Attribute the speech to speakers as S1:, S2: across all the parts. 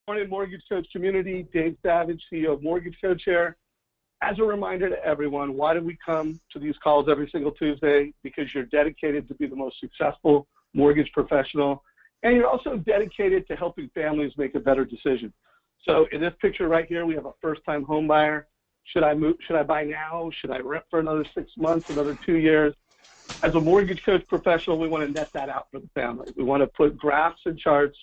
S1: Morning, Mortgage Coach community. Dave Savage, CEO of Mortgage Coach here. As a reminder to everyone, why do we come to these calls every single Tuesday? Because you're dedicated to be the most successful mortgage professional, and you're also dedicated to helping families make a better decision. So in this picture right here, we have a first-time home buyer. Should I move? Should I buy now? Should I rent for another 6 months, another 2 years? As a Mortgage Coach professional, we want to net that out for the family. We want to put graphs and charts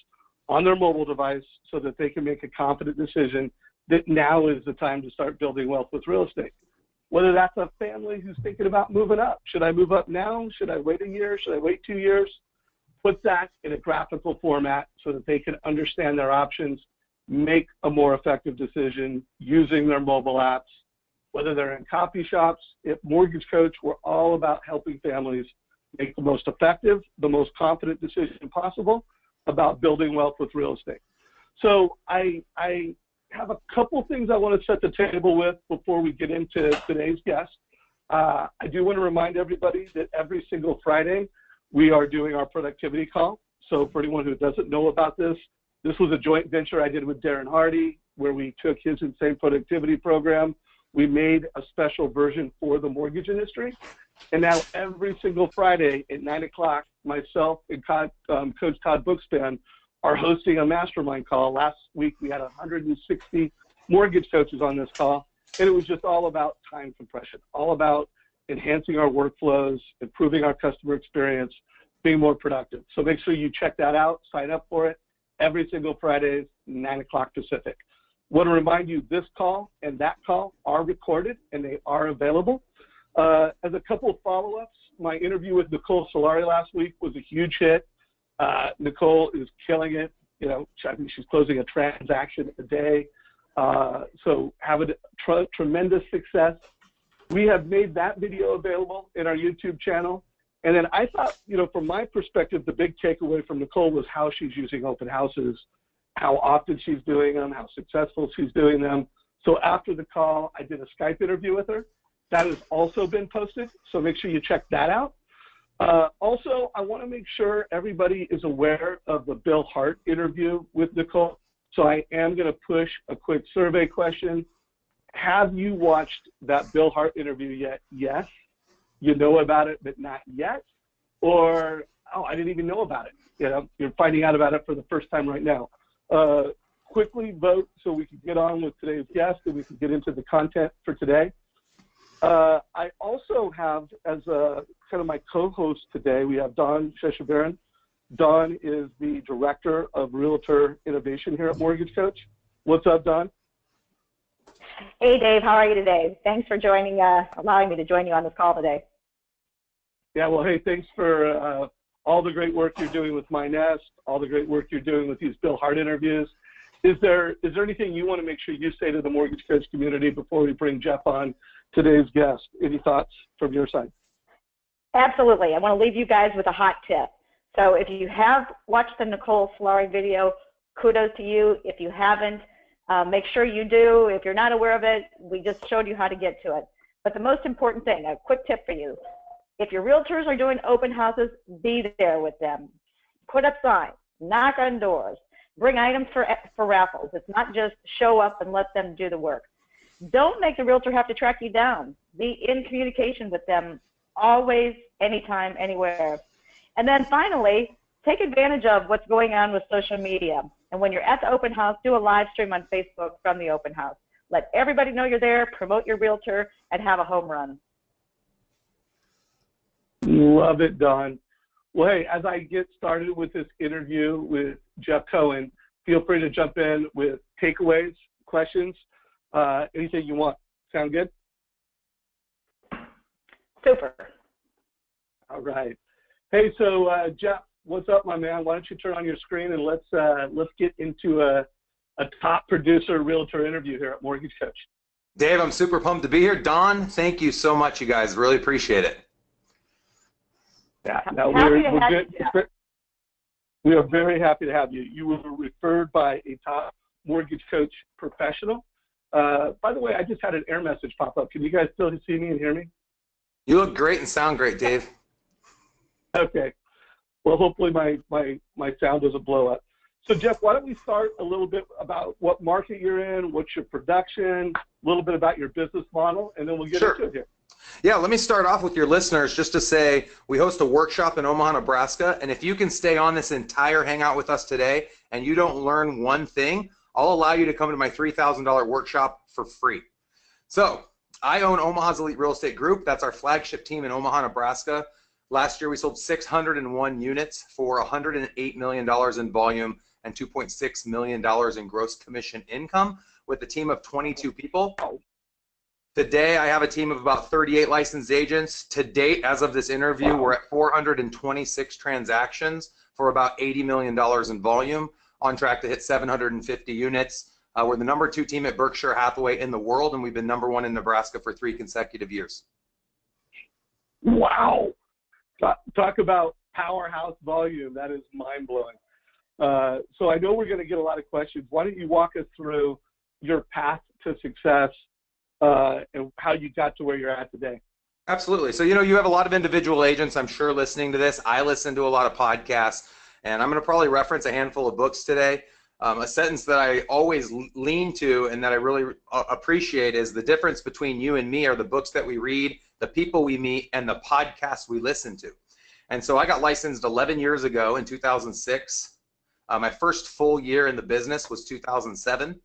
S1: on their mobile device so that they can make a confident decision that now is the time to start building wealth with real estate. Whether that's a family who's thinking about moving up. Should I move up now? Should I wait a year? Should I wait 2 years? Put that in a graphical format so that they can understand their options, make a more effective decision using their mobile apps. Whether they're in coffee shops, at Mortgage Coach, we're all about helping families make the most effective, the most confident decision possible about building wealth with real estate. So I have a couple things I want to set the table with before we get into today's guest. I do want to remind everybody that every single Friday we are doing our productivity call. So for anyone who doesn't know about this, this was a joint venture I did with Darren Hardy, where we took his insane productivity program. We made a special version for the mortgage industry. And now every single Friday at 9 o'clock, myself and Coach Todd Bookspan are hosting a mastermind call. Last week, we had 160 mortgage coaches on this call, and it was just all about time compression, all about enhancing our workflows, improving our customer experience, being more productive. So make sure you check that out, sign up for it. Every single Friday, 9 o'clock Pacific. I want to remind you, this call and that call are recorded, and they are available. As a couple of follow-ups, my interview with Nicole Solari last week was a huge hit. Nicole is killing it. You know, I think she's closing a transaction a day. So having tremendous success. We have made that video available in our YouTube channel. And then I thought, you know, from my perspective, the big takeaway from Nicole was how she's using open houses, how often she's doing them, how successful she's doing them. So after the call, I did a Skype interview with her. That has also been posted, so make sure you check that out. Also, I want to make sure everybody is aware of the Bill Hart interview with Nicole. So I am going to push a quick survey question. Have you watched that Bill Hart interview yet? Yes. You know about it, but not yet. Or, oh, I didn't even know about it. You know, you're finding out about it for the first time right now. Quickly vote so we can get on with today's guest and we can get into the content for today. I also have, as kind of my co-host today, we have Dawn Sheshabaran. Dawn is the Director of Realtor Innovation here at Mortgage Coach. What's up, Dawn?
S2: Hey, Dave. How are you today? Thanks for joining, allowing me to join you on this call today.
S1: Yeah, well, hey, thanks for all the great work you're doing with My Nest, all the great work you're doing with these Bill Hart interviews. Is there anything you want to make sure you say to the Mortgage Coach community before we bring Jeff on today's guest? Any thoughts from your side?
S2: Absolutely. I want to leave you guys with a hot tip. So if you have watched the Nicole Solari video, kudos to you. If you haven't, make sure you do. If you're not aware of it, we just showed you how to get to it. But the most important thing, a quick tip for you, if your realtors are doing open houses, be there with them. Put up signs, knock on doors, bring items for raffles. It's not just show up and let them do the work. Don't make the realtor have to track you down. Be in communication with them always, anytime, anywhere. And then finally, take advantage of what's going on with social media. And when you're at the open house, do a live stream on Facebook from the open house. Let everybody know you're there, promote your realtor, and have a home run.
S1: Love it, Dawn. Well, hey, as I get started with this interview with Jeff Cohn, feel free to jump in with takeaways, questions, anything you want. Sound good?
S2: Super.
S1: All right. Hey, so Jeff, what's up, my man? Why don't you turn on your screen and let's get into a top producer realtor interview here at Mortgage Coach.
S3: Dave, I'm super pumped to be here. Dawn, thank you so much, you guys. Really appreciate it.
S1: Yeah, no, we are very happy to have you. You were referred by a top Mortgage Coach professional. By the way, I just had an error message pop up. Can you guys still see me and hear me?
S3: You look great and sound great, Dave.
S1: Okay. Well, hopefully my sound doesn't blow up. So Jeff, why don't we start a little bit about what market you're in, what's your production, a little bit about your business model, and then we'll get into it here.
S3: Yeah, let me start off with your listeners just to say we host a workshop in Omaha, Nebraska, and if you can stay on this entire hangout with us today and you don't learn one thing, I'll allow you to come to my $3,000 workshop for free. So I own Omaha's Elite Real Estate Group. That's our flagship team in Omaha, Nebraska. Last year we sold 601 units for $108 million in volume and $2.6 million in gross commission income with a team of 22 people. Today, I have a team of about 38 licensed agents. To date, as of this interview, we're at 426 transactions for about $80 million in volume, on track to hit 750 units. We're the #2 team at Berkshire Hathaway in the world, and we've been #1 in Nebraska for 3 consecutive years.
S1: Wow. Talk about powerhouse volume. That is mind-blowing. So I know we're going to get a lot of questions. Why don't you walk us through your path to success and how you got to where you're at today?
S3: Absolutely. So, you have a lot of individual agents, I'm sure, listening to this. I listen to a lot of podcasts, and I'm going to probably reference a handful of books today. A sentence that I always lean to and that I really appreciate is the difference between you and me are the books that we read, the people we meet, and the podcasts we listen to. And so I got licensed 11 years ago in 2006. My first full year in the business was 2007.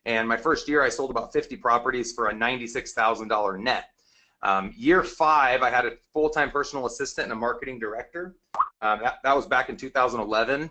S3: And my first year, I sold about 50 properties for a $96,000 net. Year 5, I had a full-time personal assistant and a marketing director. That was back in 2011.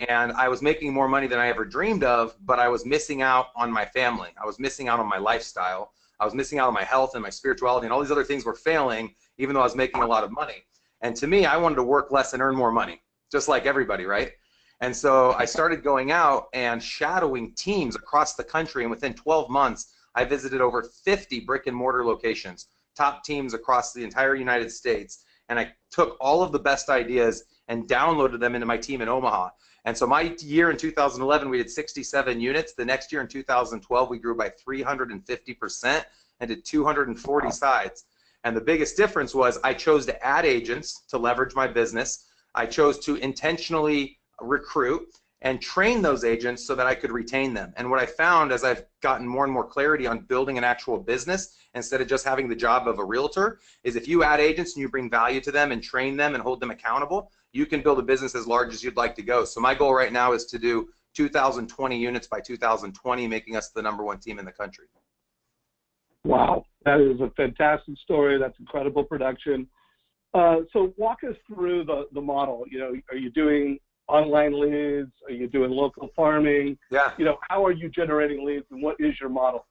S3: And I was making more money than I ever dreamed of, but I was missing out on my family. I was missing out on my lifestyle. I was missing out on my health and my spirituality, and all these other things were failing, even though I was making a lot of money. And to me, I wanted to work less and earn more money, just like everybody, right? And so I started going out and shadowing teams across the country, and within 12 months, I visited over 50 brick and mortar locations, top teams across the entire United States, and I took all of the best ideas and downloaded them into my team in Omaha. And so my year in 2011, we did 67 units. The next year in 2012, we grew by 350% and did 240 sites. And the biggest difference was I chose to add agents to leverage my business. I chose to intentionally recruit and train those agents so that I could retain them. And what I found as I've gotten more and more clarity on building an actual business instead of just having the job of a realtor is if you add agents and you bring value to them and train them and hold them accountable, you can build a business as large as you'd like to go. So my goal right now is to do 2,020 units by 2020, making us the #1 team in the country.
S1: Wow, that is a fantastic story. That's incredible production. So walk us through the model. Are you doing online leads? Are you doing local farming?
S3: Yeah.
S1: How are you generating leads, and what is your model?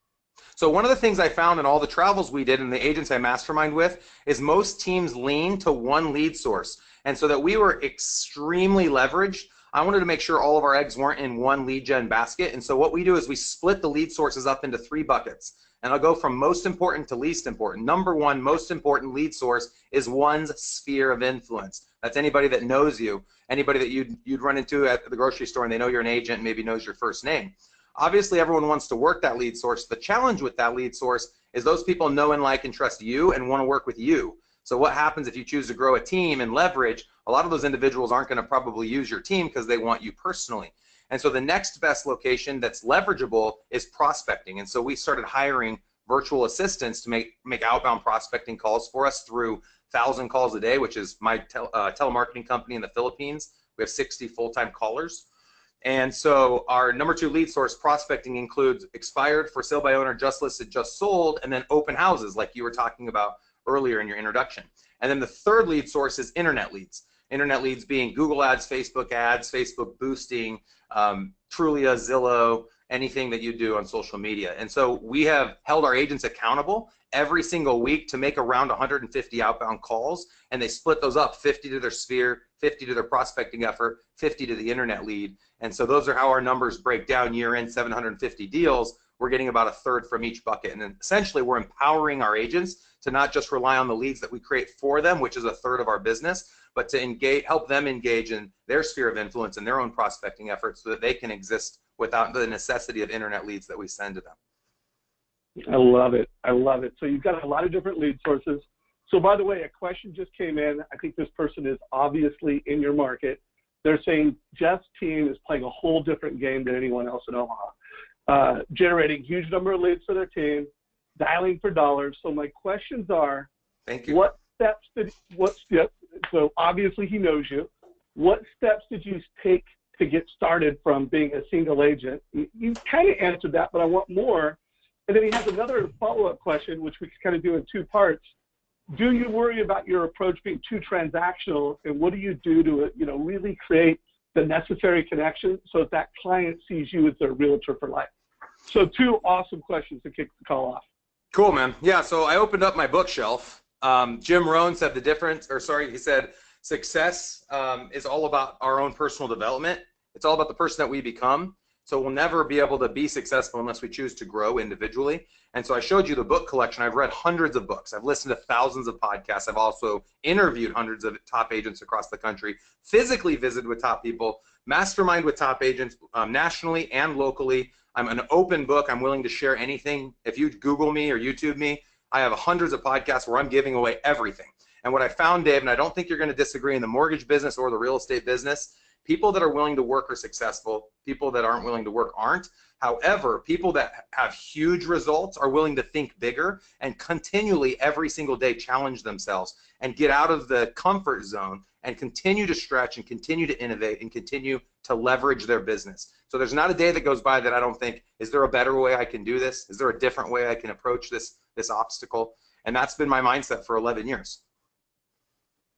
S3: So one of the things I found in all the travels we did and the agents I mastermind with is most teams lean to one lead source. And so that we were extremely leveraged, I wanted to make sure all of our eggs weren't in one lead gen basket. And so what we do is we split the lead sources up into 3 buckets. And I'll go from most important to least important. #1 most important lead source is one's sphere of influence. That's anybody that knows you, anybody that you'd run into at the grocery store and they know you're an agent and maybe knows your first name. Obviously, everyone wants to work that lead source. The challenge with that lead source is those people know and like and trust you and want to work with you. So what happens if you choose to grow a team and leverage? A lot of those individuals aren't going to probably use your team because they want you personally. And so the next best location that's leverageable is prospecting. And so we started hiring virtual assistants to make outbound prospecting calls for us through 1,000 calls a day, which is my telemarketing company in the Philippines. We have 60 full-time callers. And so our #2 lead source prospecting includes expired, for sale by owner, just listed, just sold, and then open houses like you were talking about earlier in your introduction. And then the third lead source is internet leads. Internet leads being Google ads, Facebook boosting, Trulia, Zillow, anything that you do on social media. And so we have held our agents accountable every single week to make around 150 outbound calls, and they split those up, 50 to their sphere, 50 to their prospecting effort, 50 to the internet lead. And so those are how our numbers break down year in, 750 deals. We're getting about 1/3 from each bucket. And then essentially we're empowering our agents to not just rely on the leads that we create for them, which is 1/3 of our business, but to help them engage in their sphere of influence and their own prospecting efforts so that they can exist without the necessity of internet leads that we send to them.
S1: I love it. I love it. So you've got a lot of different lead sources. So by the way, a question just came in. I think this person is obviously in your market. They're saying Jeff's team is playing a whole different game than anyone else in Omaha, generating huge number of leads for their team, dialing for dollars. So my questions are,
S3: thank you.
S1: So obviously he knows you. What steps did you take to get started from being a single agent? You kind of answered that, but I want more. And then he has another follow-up question, which we can kind of do in two parts. Do you worry about your approach being too transactional, and what do you do to, really create the necessary connection so that client sees you as their realtor for life? So two awesome questions to kick the call off.
S3: Cool, man. Yeah, so I opened up my bookshelf. Jim Rohn said he said success is all about our own personal development. It's all about the person that we become. So we'll never be able to be successful unless we choose to grow individually. And so I showed you the book collection. I've read hundreds of books. I've listened to thousands of podcasts. I've also interviewed hundreds of top agents across the country, physically visited with top people, mastermind with top agents nationally and locally. I'm an open book. I'm willing to share anything. If you Google me or YouTube me, I have hundreds of podcasts where I'm giving away everything. And what I found, Dave, and I don't think you're going to disagree in the mortgage business or the real estate business, people that are willing to work are successful. People that aren't willing to work aren't. However, people that have huge results are willing to think bigger and continually every single day challenge themselves and get out of the comfort zone and continue to stretch and continue to innovate and continue to leverage their business. So there's not a day that goes by that I don't think, is there a better way I can do this? Is there a different way I can approach this obstacle? And that's been my mindset for 11 years.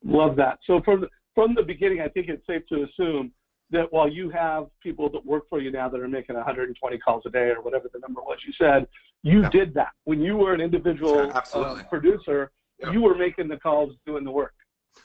S1: Love that. So from the beginning, I think it's safe to assume that while you have people that work for you now that are making 120 calls a day or whatever the number was you said, you did that. When you were an individual producer, you were making the calls, doing the work.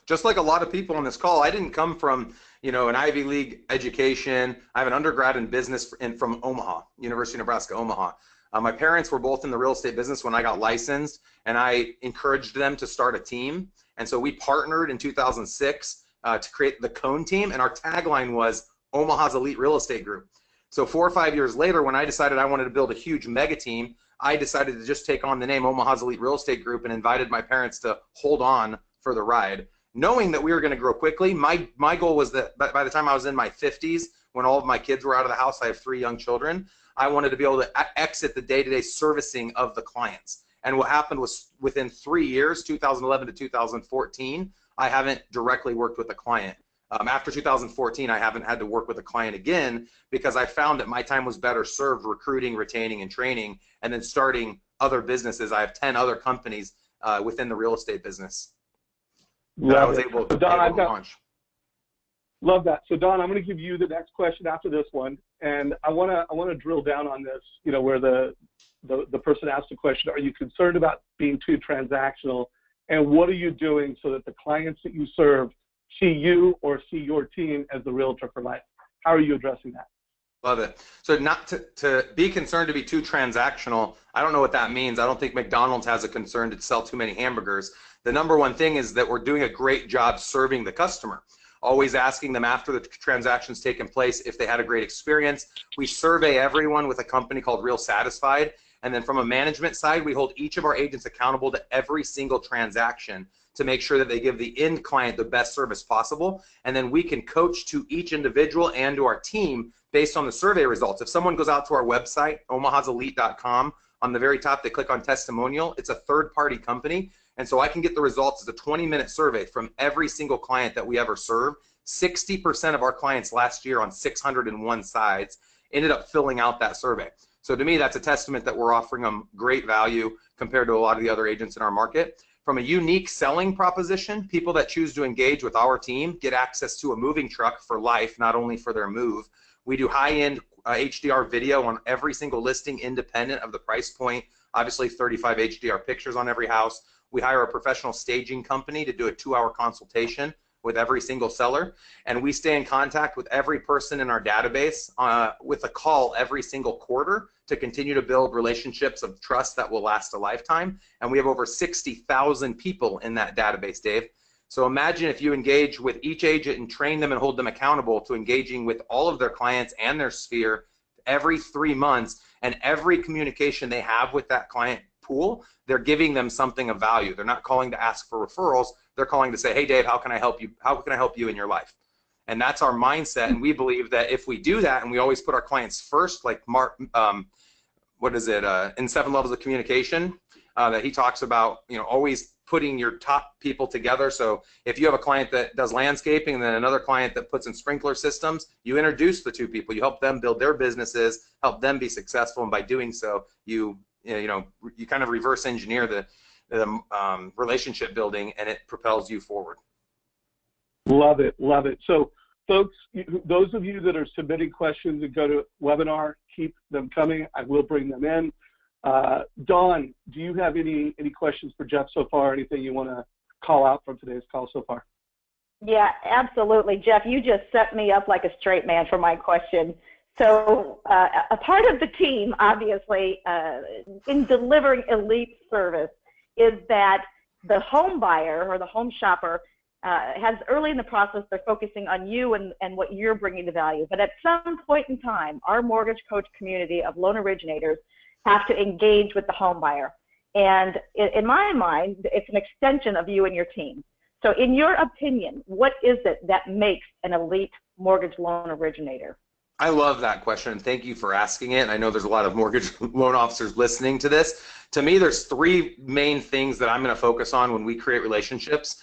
S3: Just like a lot of people on this call, I didn't come from, an Ivy League education. I have an undergrad in business from Omaha, University of Nebraska, Omaha. My parents were both in the real estate business when I got licensed, and I encouraged them to start a team. And so we partnered in 2006 to create the Cohn team, and our tagline was Omaha's Elite Real Estate Group. So 4 or 5 years later, when I decided I wanted to build a huge mega team, I decided to just take on the name Omaha's Elite Real Estate Group and invited my parents to hold on for the ride, knowing that we were going to grow quickly. My goal was that by the time I was in my 50s, when all of my kids were out of the house, I have 3 young children, I wanted to be able to exit the day-to-day servicing of the clients. And what happened was within 3 years, 2011 to 2014, I haven't directly worked with a client. After 2014, I haven't had to work with a client again because I found that my time was better served recruiting, retaining, and training, and then starting other businesses. I have 10 other companies within the real estate business that I was able to launch.
S1: Love that. So Don, I'm going to give you the next question after this one, and I want to drill down on this. Where the person asked the question: are you concerned about being too transactional, and what are you doing so that the clients that you serve see you or see your team as the realtor for life? How are you addressing that?
S3: Love it. So not to be concerned to be too transactional, I don't know what that means. I don't think McDonald's has a concern to sell too many hamburgers. The number one thing is that we're doing a great job serving the customer. Always asking them after the transaction's taken place if they had a great experience. We survey everyone with a company called Real Satisfied. And then from a management side, we hold each of our agents accountable to every single transaction to make sure that they give the end client the best service possible. And then we can coach to each individual and to our team based on the survey results. If someone goes out to our website, omahaselite.com, on the very top, they click on testimonial. It's a third-party company. And so I can get the results as a 20-minute survey from every single client that we ever serve. 60% of our clients last year on 601 sides ended up filling out that survey. So to me, that's a testament that we're offering them great value compared to a lot of the other agents in our market. From a unique selling proposition, people that choose to engage with our team get access to a moving truck for life, not only for their move. We do high-end HDR video on every single listing independent of the price point. Obviously 35 HDR pictures on every house. We hire a professional staging company to do a 2-hour consultation with every single seller, and we stay in contact with every person in our database with a call every single quarter to continue to build relationships of trust that will last a lifetime. And we have over 60,000 people in that database, Dave. So imagine if you engage with each agent and train them and hold them accountable to engaging with all of their clients and their sphere every 3 months, and every communication they have with that client pool, they're giving them something of value. They're not calling to ask for referrals. They're calling to say, hey, Dave, how can I help you? How can I help you in your life? And that's our mindset. And we believe that if we do that, and we always put our clients first, like Mark, in 7 Levels of Communication, that he talks about, always putting your top people together. So if you have a client that does landscaping and then another client that puts in sprinkler systems, you introduce the 2 people. You help them build their businesses, help them be successful, and by doing so, you kind of reverse engineer the relationship building, and it propels you forward.
S1: Love it, love it. So, folks, those of you that are submitting questions and go to webinar, keep them coming. I will bring them in. Dawn, do you have any questions for Jeff so far? Anything you want to call out from today's call so far?
S2: Yeah, absolutely. Jeff, you just set me up like a straight man for my question. So a part of the team, obviously, in delivering elite service is that the home buyer or the home shopper has early in the process, they're focusing on you and what you're bringing to value. But at some point in time, our mortgage coach community of loan originators have to engage with the home buyer. And in my mind, it's an extension of you and your team. So in your opinion, what is it that makes an elite mortgage loan originator?
S3: I love that question. Thank you for asking it. I know there's a lot of mortgage loan officers listening to this. To me, there's 3 main things that I'm going to focus on when we create relationships.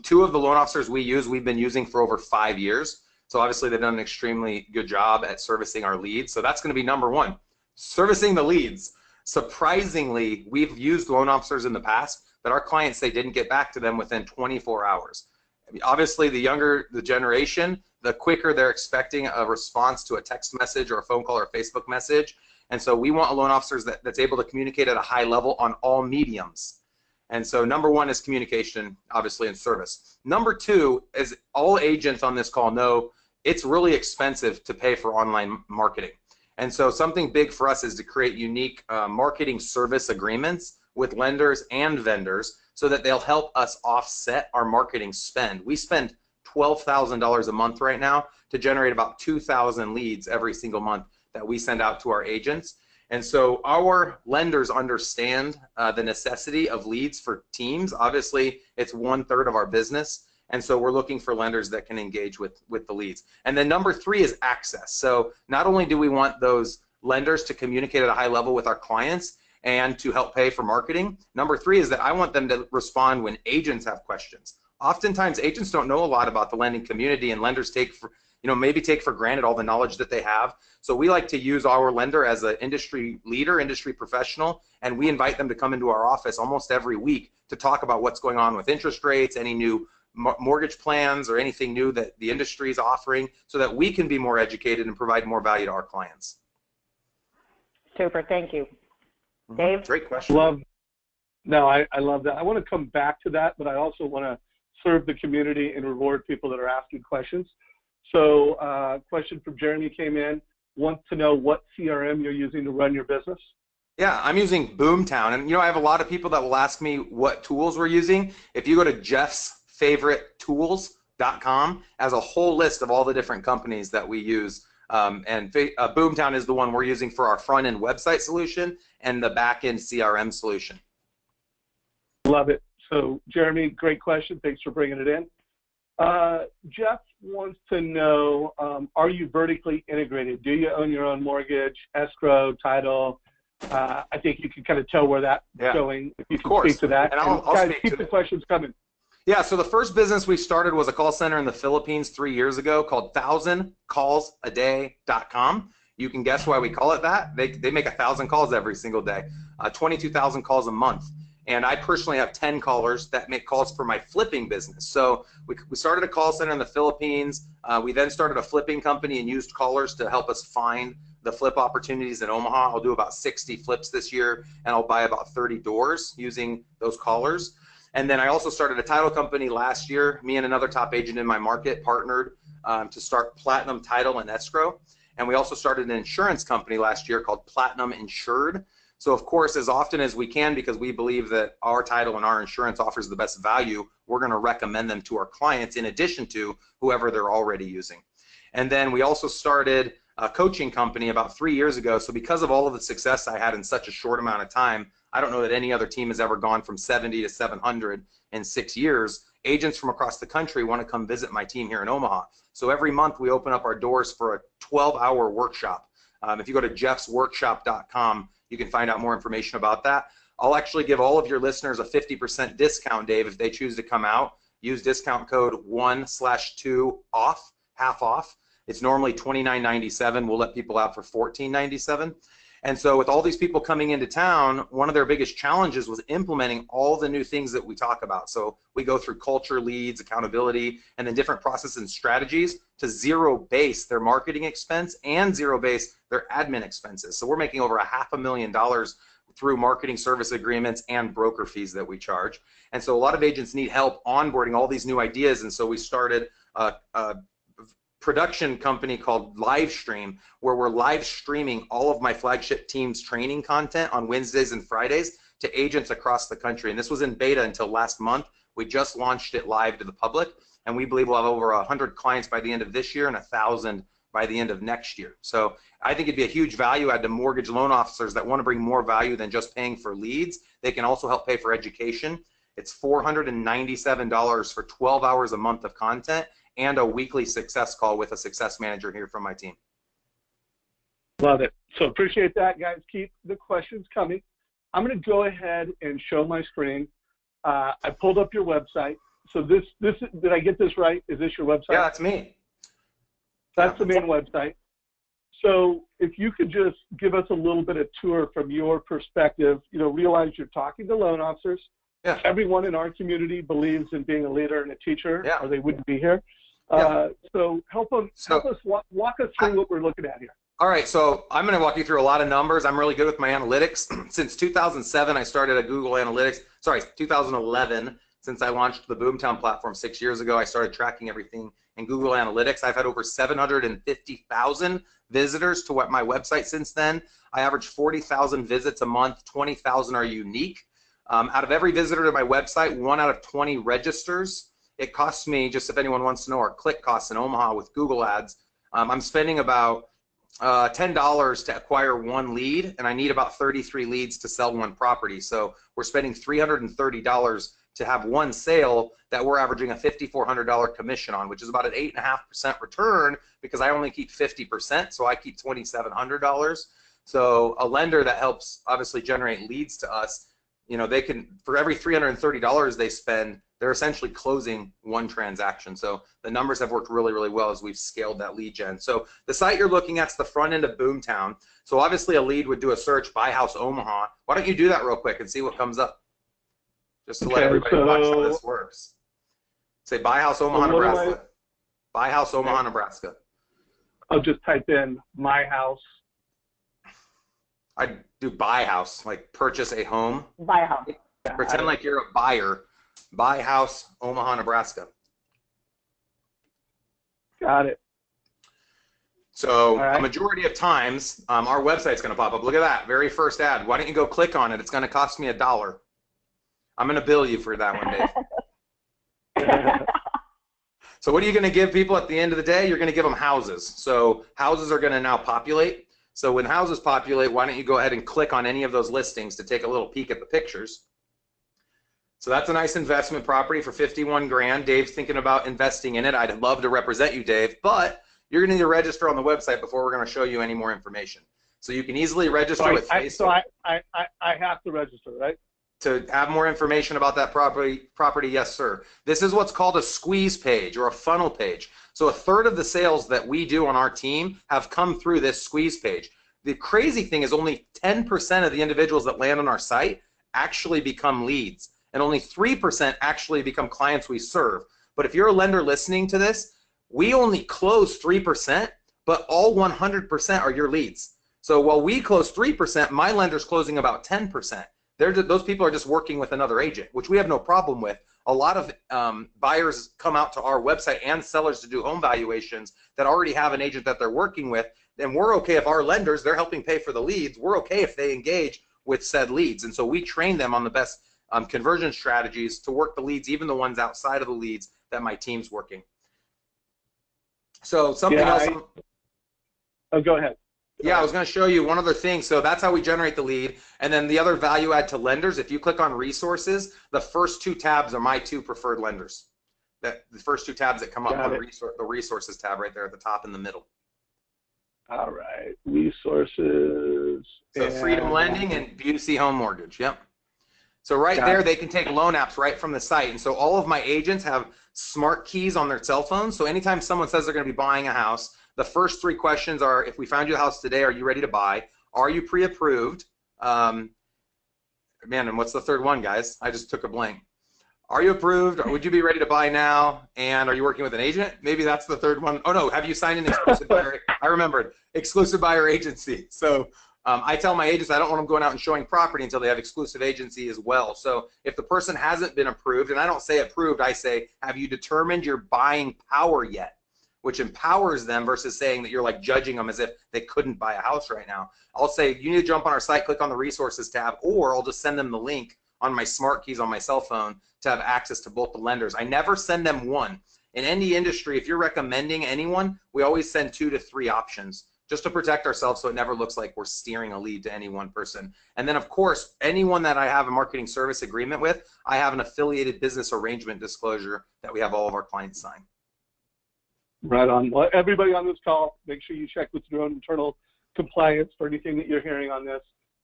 S3: 2 of the loan officers we've been using for over 5 years. So obviously they've done an extremely good job at servicing our leads. So that's going to be number 1. Servicing the leads. Surprisingly, we've used loan officers in the past that our clients, they didn't get back to them within 24 hours. I mean, obviously, the younger the generation, the quicker they're expecting a response to a text message or a phone call or a Facebook message. And so we want a loan officer that's able to communicate at a high level on all mediums. And so number 1 is communication, obviously, and service. Number 2, as all agents on this call know, it's really expensive to pay for online marketing. And so something big for us is to create unique marketing service agreements with lenders and vendors so that they'll help us offset our marketing spend. We spend $12,000 a month right now to generate about 2,000 leads every single month that we send out to our agents. And so our lenders understand the necessity of leads for teams. Obviously, it's 1/3 of our business. And so we're looking for lenders that can engage with the leads. And then number 3 is access. So not only do we want those lenders to communicate at a high level with our clients and to help pay for marketing, number 3 is that I want them to respond when agents have questions. Oftentimes agents don't know a lot about the lending community, and lenders maybe take for granted all the knowledge that they have. So we like to use our lender as an industry leader, industry professional, and we invite them to come into our office almost every week to talk about what's going on with interest rates, any new mortgage plans, or anything new that the industry is offering, so that we can be more educated and provide more value to our clients.
S2: Super, thank you. Dave?
S3: Great question.
S1: I love that. I want to come back to that, but I also want to serve the community and reward people that are asking questions. So question from Jeremy came in, wants to know what CRM you're using to run your business.
S3: Yeah, I'm using Boomtown, and I have a lot of people that will ask me what tools we're using. If you go to jeffsfavouritetools.com, as a whole list of all the different companies that we use, and Boomtown is the one we're using for our front-end website solution and the back-end CRM solution.
S1: Love it. So Jeremy, great question. Thanks for bringing it in. Jeff wants to know, are you vertically integrated? Do you own your own mortgage, escrow, title? I think you can kind of tell where that's going if you can speak to that.
S3: And I'll
S1: guys, keep the questions coming.
S3: Yeah, so the first business we started was a call center in the Philippines 3 years ago called 1000callsaday.com. You can guess why we call it that. They make 1,000 calls every single day, 22,000 calls a month. And I personally have 10 callers that make calls for my flipping business. So we started a call center in the Philippines. We then started a flipping company and used callers to help us find the flip opportunities in Omaha. I'll do about 60 flips this year, and I'll buy about 30 doors using those callers. And then I also started a title company last year. Me and another top agent in my market partnered to start Platinum Title and Escrow. And we also started an insurance company last year called Platinum Insured. So of course, as often as we can, because we believe that our title and our insurance offers the best value, we're going to recommend them to our clients in addition to whoever they're already using. And then we also started coaching company about 3 years ago. So because of all of the success I had in such a short amount of time, I don't know that any other team has ever gone from 70 to 700 in 6 years. Agents from across the country want to come visit my team here in Omaha. So every month we open up our doors for a 12-hour workshop. If you go to jeffsworkshop.com, you can find out more information about that. I'll actually give all of your listeners a 50% discount, Dave, if they choose to come out. Use discount code 1/2OFF, half off. It's normally $29.97. We'll let people out for $14.97. And so with all these people coming into town, one of their biggest challenges was implementing all the new things that we talk about. So we go through culture, leads, accountability, and then different processes and strategies to zero base their marketing expense and zero base their admin expenses. So we're making over $500,000 through marketing service agreements and broker fees that we charge. And so a lot of agents need help onboarding all these new ideas. And so we started a production company called Livestream, where we're live streaming all of my flagship team's training content on Wednesdays and Fridays to agents across the country. And this was in beta until last month. We just launched it live to the public, and we believe we'll have over 100 clients by the end of this year and 1,000 by the end of next year. So I think it'd be a huge value add to mortgage loan officers that want to bring more value than just paying for leads. They can also help pay for education. It's $497 for 12 hours a month of content and a weekly success call with a success manager here from my team.
S1: Love it. So appreciate that, guys. Keep the questions coming. I'm going to go ahead and show my screen. I pulled up your website. So this did I get this right? Is this your website?
S3: Yeah, that's me.
S1: That's the main website. So if you could just give us a little bit of tour from your perspective, realize you're talking to loan officers.
S3: Yeah.
S1: Everyone in our community believes in being a leader and a teacher, or they wouldn't be here. So help us walk us through what we're looking at here.
S3: All right, so I'm going to walk you through a lot of numbers. I'm really good with my analytics. Since 2007, I started a Google Analytics. Sorry, 2011, since I launched the Boomtown platform 6 years ago, I started tracking everything in Google Analytics. I've had over 750,000 visitors to my website since then. I average 40,000 visits a month. 20,000 are unique. Out of every visitor to my website, 1 out of 20 registers. It costs me, just if anyone wants to know our click costs in Omaha with Google Ads, I'm spending about $10 to acquire 1 lead, and I need about 33 leads to sell 1 property. So we're spending $330 to have 1 sale that we're averaging a $5,400 commission on, which is about an 8.5% return because I only keep 50%, so I keep $2,700. So a lender that helps obviously generate leads to us, they can, for every $330 they spend, they're essentially closing 1 transaction. So the numbers have worked really, really well as we've scaled that lead gen. So the site you're looking at is the front end of Boomtown. So obviously a lead would do a search, Buy House Omaha. Why don't you do that real quick and see what comes up? Just to let everybody watch how this works. Say Buy House Omaha, Nebraska. Buy House Omaha, Nebraska.
S1: I'll just type in my house.
S3: I do buy house, like purchase a home.
S2: Buy a home.
S3: Pretend like you're a buyer. Buy house, Omaha, Nebraska.
S1: Got it.
S3: So a majority of times, our website's going to pop up. Look at that, very first ad. Why don't you go click on it? It's going to cost me $1. I'm going to bill you for that one, Dave. So what are you going to give people at the end of the day? You're going to give them houses. So houses are going to now populate. So when houses populate, why don't you go ahead and click on any of those listings to take a little peek at the pictures. So that's a nice investment property for 51 grand. Dave's thinking about investing in it. I'd love to represent you, Dave, but you're going to need to register on the website before we're going to show you any more information. So you can easily register with Facebook.
S1: So I have to register, right?
S3: To have more information about that property, yes, sir. This is what's called a squeeze page or a funnel page. So a third of the sales that we do on our team have come through this squeeze page. The crazy thing is only 10% of the individuals that land on our site actually become leads, and only 3% actually become clients we serve. But if you're a lender listening to this, we only close 3%, but all 100% are your leads. So while we close 3%, my lender's closing about 10%. Those people are just working with another agent, which we have no problem with. A lot of buyers come out to our website and sellers to do home valuations that already have an agent that they're working with. And we're okay if our lenders, they're helping pay for the leads. We're okay if they engage with said leads. And so we train them on the best conversion strategies to work the leads, even the ones outside of the leads that my team's working. So something else.
S1: Oh, go ahead.
S3: Yeah, I was going to show you one other thing. So that's how we generate the lead. And then the other value add to lenders, if you click on resources, the first two tabs are my two preferred lenders. The first two tabs that come up on the resources tab right there at the top in the middle.
S1: All right, resources.
S3: So Freedom Lending and Busey Home Mortgage. Yep. So right there, they can take loan apps right from the site. And so all of my agents have smart keys on their cell phones. So anytime someone says they're going to be buying a house, the first three questions are, if we found you a house today, are you ready to buy? Are you pre-approved? Man, and what's the third one, guys? I just took a blank. Are you approved? Would you be ready to buy now? And are you working with an agent? Maybe that's the third one. Oh, no. Have you signed an exclusive buyer? I remembered. Exclusive buyer agency. So I tell my agents I don't want them going out and showing property until they have exclusive agency as well. So if the person hasn't been approved, and I don't say approved, I say, have you determined your buying power yet? Which empowers them versus saying that you're like judging them as if they couldn't buy a house right now. I'll say, you need to jump on our site, click on the resources tab, or I'll just send them the link on my smart keys on my cell phone to have access to both the lenders. I never send them one. In any industry, if you're recommending anyone, we always send 2 to 3 options just to protect ourselves so it never looks like we're steering a lead to any one person. And then, of course, anyone that I have a marketing service agreement with, I have an affiliated business arrangement disclosure that we have all of our clients sign.
S1: Right on. Well, everybody on this call, make sure you check with your own internal compliance for anything that you're hearing on this.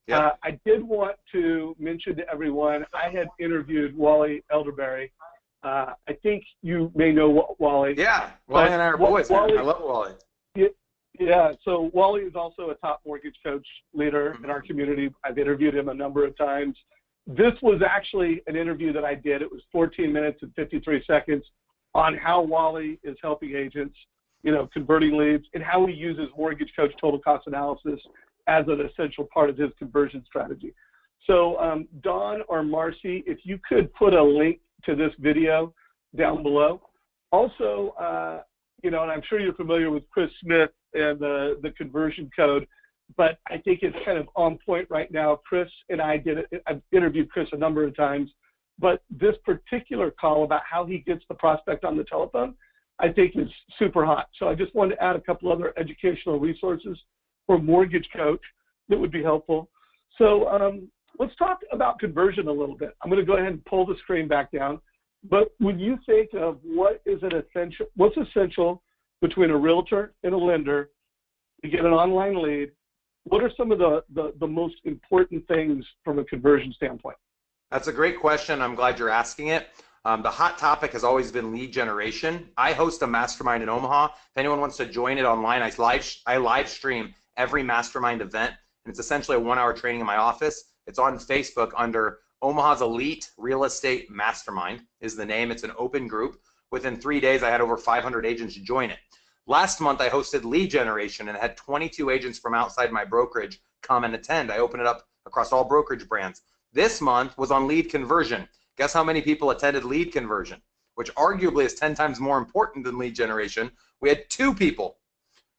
S3: Yeah.
S1: I did want to mention to everyone, I had interviewed Wally Elderberry. I think you may know Wally.
S3: Yeah, Wally and I are boys. Wally, I love Wally.
S1: Yeah, so Wally is also a top mortgage coach leader in our community. I've interviewed him a number of times. This was actually an interview that I did. It was 14 minutes and 53 seconds on how Wally is helping agents, converting leads, and how he uses Mortgage Coach total cost analysis as an essential part of his conversion strategy. So Dawn or Marcy, if you could put a link to this video down below. Also, and I'm sure you're familiar with Chris Smith and the conversion code, but I think it's kind of on point right now. Chris and I I've interviewed Chris a number of times, but this particular call about how he gets the prospect on the telephone, I think is super hot. So I just wanted to add a couple other educational resources for Mortgage Coach that would be helpful. So let's talk about conversion a little bit. I'm going to go ahead and pull the screen back down. But when you think of what's essential between a realtor and a lender to get an online lead, what are some of the most important things from a conversion standpoint?
S3: That's a great question. I'm glad you're asking it. The hot topic has always been lead generation. I host a mastermind in Omaha. If anyone wants to join it online, I live stream every mastermind event, and it's essentially a 1-hour training in my office. It's on Facebook under Omaha's Elite Real Estate Mastermind is the name. It's an open group. Within 3 days, I had over 500 agents join it. Last month, I hosted lead generation and had 22 agents from outside my brokerage come and attend. I opened it up across all brokerage brands. This month was on lead conversion. Guess how many people attended lead conversion, which arguably is 10 times more important than lead generation? We had 2 people.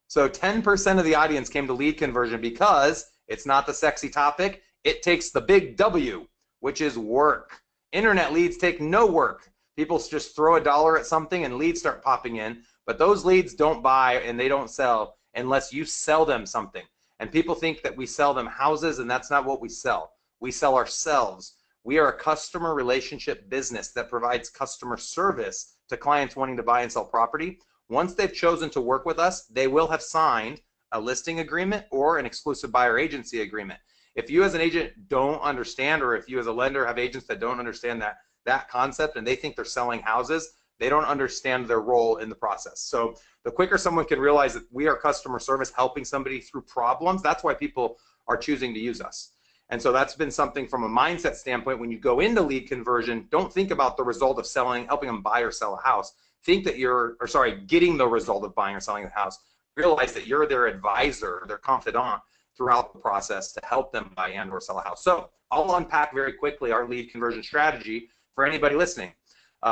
S3: So 10% of the audience came to lead conversion because it's not the sexy topic. It takes the big W, which is work. Internet leads take no work. People just throw $1 at something and leads start popping in, but those leads don't buy and they don't sell unless you sell them something. And people think that we sell them houses, and that's not what we sell. We sell ourselves. We are a customer relationship business that provides customer service to clients wanting to buy and sell property. Once they've chosen to work with us, they will have signed a listing agreement or an exclusive buyer agency agreement. If you as an agent don't understand, or if you as a lender have agents that don't understand that concept and they think they're selling houses, they don't understand their role in the process. So the quicker someone can realize that we are customer service helping somebody through problems, that's why people are choosing to use us. And so that's been something from a mindset standpoint. When you go into lead conversion, don't think about the result of helping them buy or sell a house. Think that getting the result of buying or selling a house. Realize that you're their advisor, their confidant throughout the process to help them buy and or sell a house. So I'll unpack very quickly our lead conversion strategy for anybody listening.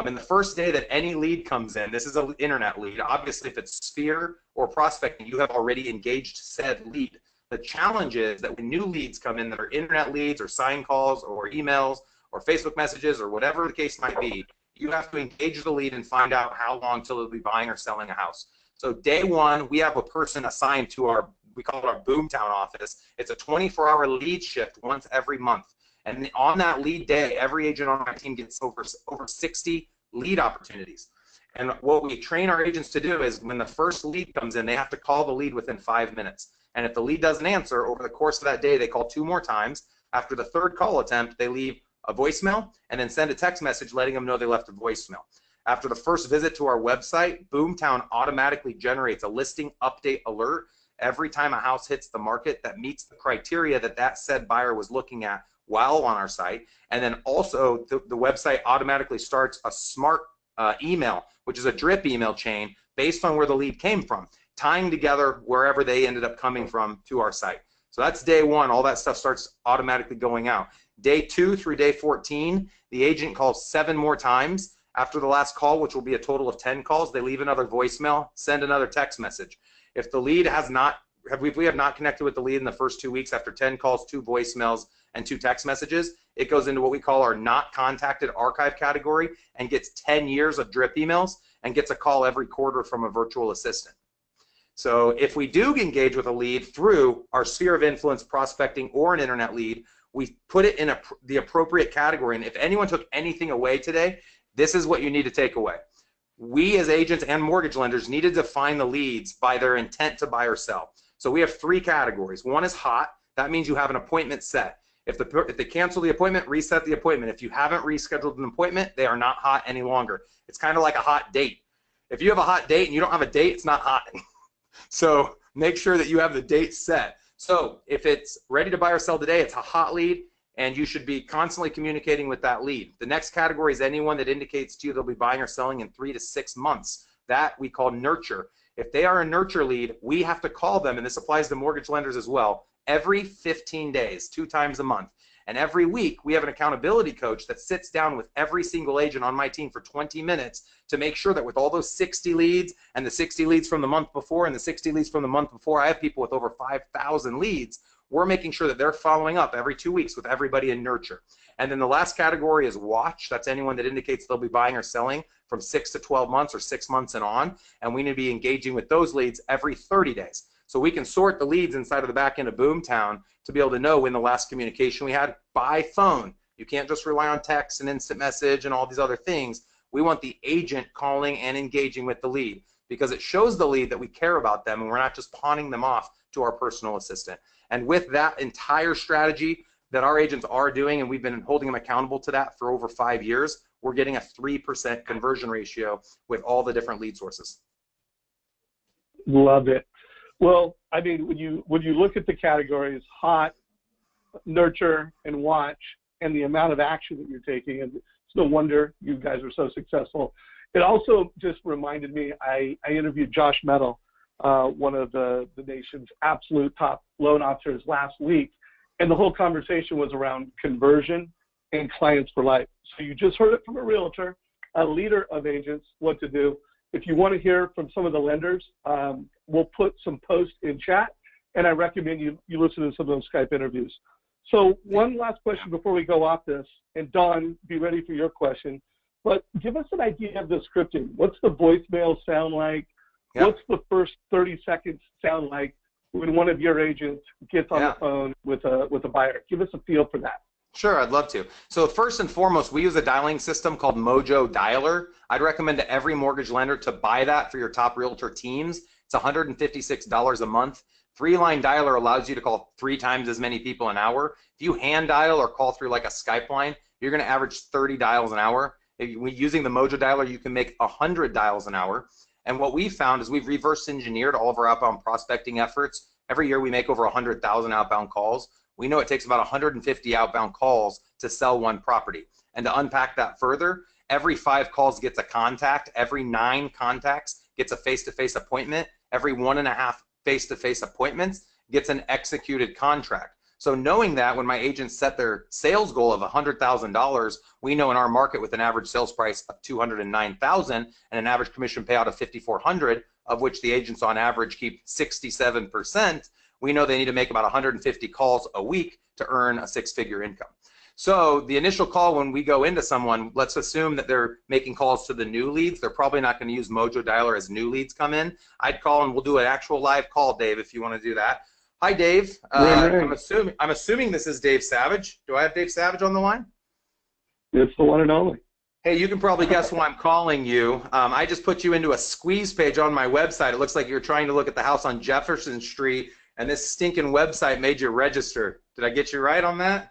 S3: In the first day that any lead comes in, this is an internet lead. Obviously, if it's Sphere or prospecting, you have already engaged said lead. The challenge is that when new leads come in that are internet leads or sign calls or emails or Facebook messages or whatever the case might be, you have to engage the lead and find out how long till they'll be buying or selling a house. So day one, we have a person assigned to our, we call it our Boomtown office. It's a 24-hour lead shift once every month. And on that lead day, every agent on my team gets over 60 lead opportunities. And what we train our agents to do is when the first lead comes in, they have to call the lead within 5 minutes. And if the lead doesn't answer, over the course of that day, they call 2 more times. After the third call attempt, they leave a voicemail and then send a text message letting them know they left a voicemail. After the first visit to our website, Boomtown automatically generates a listing update alert every time a house hits the market that meets the criteria that said buyer was looking at while on our site. And then also the website automatically starts a smart email, which is a drip email chain based on where the lead came from, tying together wherever they ended up coming from to our site. So that's day one. All that stuff starts automatically going out. Day 2 through day 14, the agent calls 7 more times. After the last call, which will be a total of 10 calls, they leave another voicemail, send another text message. If the lead has not, if we have not connected with the lead in the first 2 weeks, after 10 calls, 2 voicemails, and 2 text messages, it goes into what we call our not contacted archive category and gets 10 years of drip emails and gets a call every quarter from a virtual assistant. So if we do engage with a lead through our sphere of influence prospecting or an internet lead, we put it in the appropriate category. And if anyone took anything away today, this is what you need to take away. We as agents and mortgage lenders need to define the leads by their intent to buy or sell. So we have 3 categories. One is hot. That means you have an appointment set. If they cancel the appointment, reset the appointment. If you haven't rescheduled an appointment, they are not hot any longer. It's kind of like a hot date. If you have a hot date and you don't have a date, it's not hot. So make sure that you have the date set. So if it's ready to buy or sell today, it's a hot lead, and you should be constantly communicating with that lead. The next category is anyone that indicates to you they'll be buying or selling in 3 to 6 months. That we call nurture. If they are a nurture lead, we have to call them, and this applies to mortgage lenders as well, every 15 days, 2 times a month. And every week, we have an accountability coach that sits down with every single agent on my team for 20 minutes to make sure that with all those 60 leads and the 60 leads from the month before and the 60 leads from the month before, I have people with over 5,000 leads. We're making sure that they're following up every 2 weeks with everybody in nurture. And then the last category is watch. That's anyone that indicates they'll be buying or selling from 6 to 12 months or 6 months and on. And we need to be engaging with those leads every 30 days. So we can sort the leads inside of the back end of Boomtown to be able to know when the last communication we had by phone. You can't just rely on text and instant message and all these other things. We want the agent calling and engaging with the lead because it shows the lead that we care about them and we're not just pawning them off to our personal assistant. And with that entire strategy that our agents are doing, and we've been holding them accountable to that for over 5 years, we're getting a 3% conversion ratio with all the different lead sources.
S1: Love it. Well, I mean, when you look at the categories, hot, nurture, and watch, and the amount of action that you're taking, and it's no wonder you guys are so successful. It also just reminded me, I interviewed Josh Metal, one of the nation's absolute top loan officers last week, and the whole conversation was around conversion and clients for life. So you just heard it from a realtor, a leader of agents, what to do. If you want to hear from some of the lenders, we'll put some posts in chat, and I recommend you listen to some of those Skype interviews. So one last question before we go off this, and Dawn, be ready for your question, but give us an idea of the scripting. What's the voicemail sound like? Yep. What's the first 30 seconds sound like when one of your agents gets on the phone with a buyer? Give us a feel for that.
S3: Sure, I'd love to. So first and foremost, we use a dialing system called Mojo Dialer. I'd recommend to every mortgage lender to buy that for your top realtor teams. It's $156 a month. 3-line dialer allows you to call 3 times as many people an hour. If you hand dial or call through like a Skype line, you're going to average 30 dials an hour. Using the Mojo Dialer, you can make 100 dials an hour. And what we've found is we've reverse engineered all of our outbound prospecting efforts. Every year we make over 100,000 outbound calls. We know it takes about 150 outbound calls to sell one property. And to unpack that further, every 5 calls gets a contact, every 9 contacts gets a face-to-face appointment, every 1.5 face-to-face appointments gets an executed contract. So knowing that when my agents set their sales goal of $100,000, we know in our market with an average sales price of $209,000 and an average commission payout of $5,400, of which the agents on average keep 67%, we know they need to make about 150 calls a week to earn a 6-figure income. So the initial call when we go into someone, let's assume that they're making calls to the new leads. They're probably not going to use Mojo Dialer as new leads come in. I'd call and we'll do an actual live call, Dave, if you want to do that. Hi, Dave. I'm assuming this is Dave Savage. Do I have Dave Savage on the line?
S1: It's the one and only.
S3: Hey, you can probably guess why I'm calling you. I just put you into a squeeze page on my website. It looks like you're trying to look at the house on Jefferson Street, and this stinking website made you register. Did I get you right on that?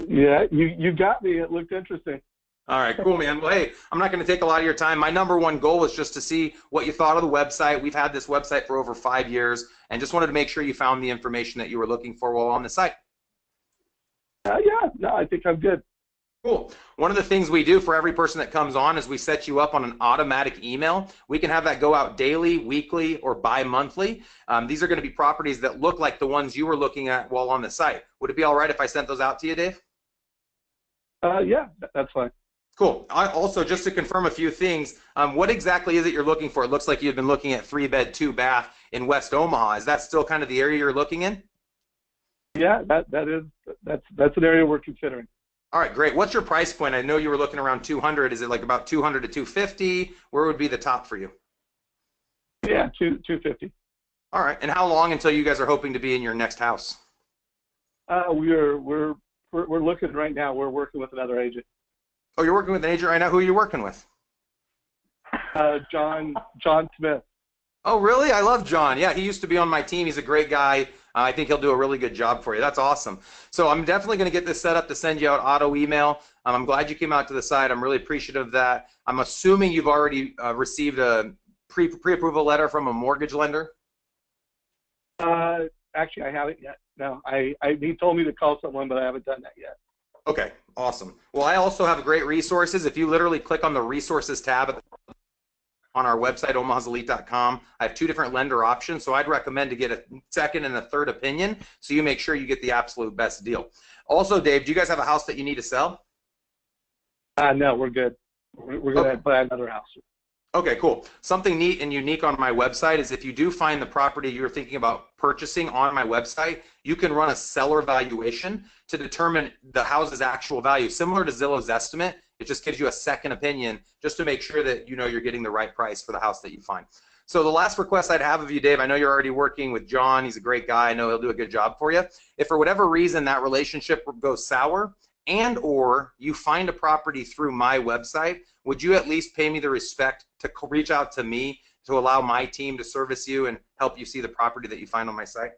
S1: Yeah, you got me. It looked interesting.
S3: All right, cool, man. Well, hey, I'm not going to take a lot of your time. My number one goal was just to see what you thought of the website. We've had this website for over 5 years, and just wanted to make sure you found the information that you were looking for while on the site.
S1: Yeah, no, I think I'm good.
S3: Cool. One of the things we do for every person that comes on is we set you up on an automatic email. We can have that go out daily, weekly, or bi-monthly. These are going to be properties that look like the ones you were looking at while on the site. Would it be all right if I sent those out to you, Dave?
S1: Yeah, that's fine.
S3: Cool. Also, just to confirm a few things, what exactly is it you're looking for? It looks like you've been looking at 3-bed, 2-bath in West Omaha. Is that still kind of the area you're looking in?
S1: Yeah, that's an area we're considering.
S3: All right, great. What's your price point? I know you were looking around 200. Is it like about 200 to 250? Where would be the top for you?
S1: Yeah, 250.
S3: All right. And how long until you guys are hoping to be in your next house?
S1: We're looking right now. We're working with another agent.
S3: Oh, you're working with an agent right now. Who are you working with?
S1: John Smith.
S3: Oh, really? I love John. Yeah, he used to be on my team. He's a great guy. I think he'll do a really good job for you. That's awesome. So I'm definitely going to get this set up to send you out auto email. I'm glad you came out to the site. I'm really appreciative of that. I'm assuming you've already received a pre-approval letter from a mortgage lender.
S1: Actually, I haven't yet. No, he told me to call someone, but I haven't done that yet.
S3: Okay, awesome. Well, I also have great resources. If you literally click on the resources tab on our website, omahaselite.com, I have 2 different lender options, so I'd recommend to get a second and a third opinion so you make sure you get the absolute best deal. Also, Dave, do you guys have a house that you need to sell?
S1: No, we're good. We're going to buy another house.
S3: Okay, cool. Something neat and unique on my website is if you do find the property you're thinking about purchasing on my website, you can run a seller valuation to determine the house's actual value, similar to Zillow's estimate. It just gives you a second opinion just to make sure that you know you're getting the right price for the house that you find. So the last request I'd have of you, Dave, I know you're already working with John. He's a great guy. I know he'll do a good job for you. If for whatever reason that relationship goes sour and or you find a property through my website, would you at least pay me the respect to reach out to me to allow my team to service you and help you see the property that you find on my site?